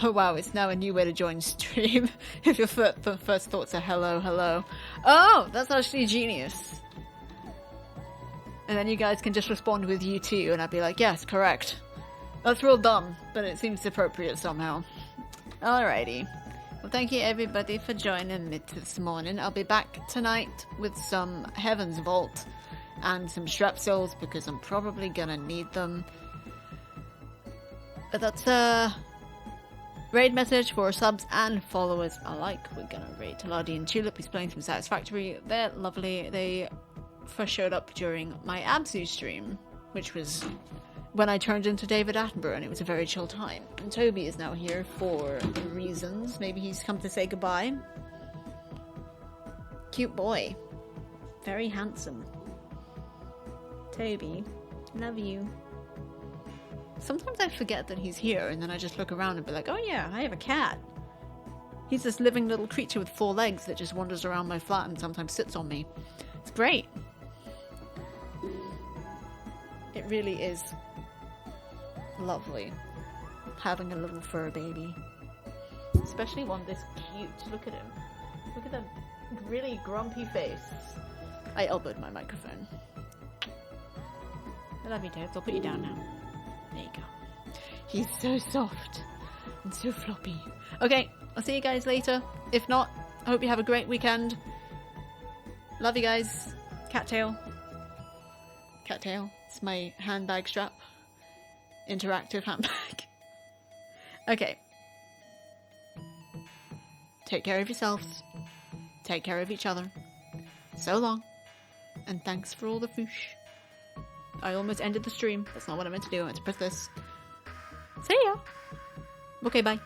Oh wow, it's now a new way to join stream. If your first thoughts are hello, hello. Oh, that's actually genius. And then you guys can just respond with you too, and I'd be like, yes, correct. That's real dumb, but it seems appropriate somehow. Alrighty. Well, thank you everybody for joining me this morning. I'll be back tonight with some Heaven's Vault and some Strepsils because I'm probably gonna need them. But that's a raid message for subs and followers alike. We're gonna raid Taladi and Tulip, who's playing some Satisfactory. They're lovely. They first showed up during my Absu stream, which was when I turned into David Attenborough, and it was a very chill time. And Toby is now here for reasons. Maybe he's come to say goodbye. Cute boy. Very handsome. Toby, love you. Sometimes I forget that he's here, and then I just look around and be like, oh yeah, I have a cat. He's this living little creature with 4 legs that just wanders around my flat and sometimes sits on me. It's great. It really is lovely having a little fur baby. Especially one this cute. Look at him. Look at that really grumpy face. I elbowed my microphone. I love you, Toads. I'll put you down now. There you go. He's so soft and so floppy. Okay, I'll see you guys later. If not, I hope you have a great weekend. Love you guys. Cattail. Cattail. It's my handbag strap. Interactive handbag. Okay. Take care of yourselves. Take care of each other. So long. And thanks for all the foosh. I almost ended the stream. That's not what I meant to do. I meant to press this. See ya. Okay, bye.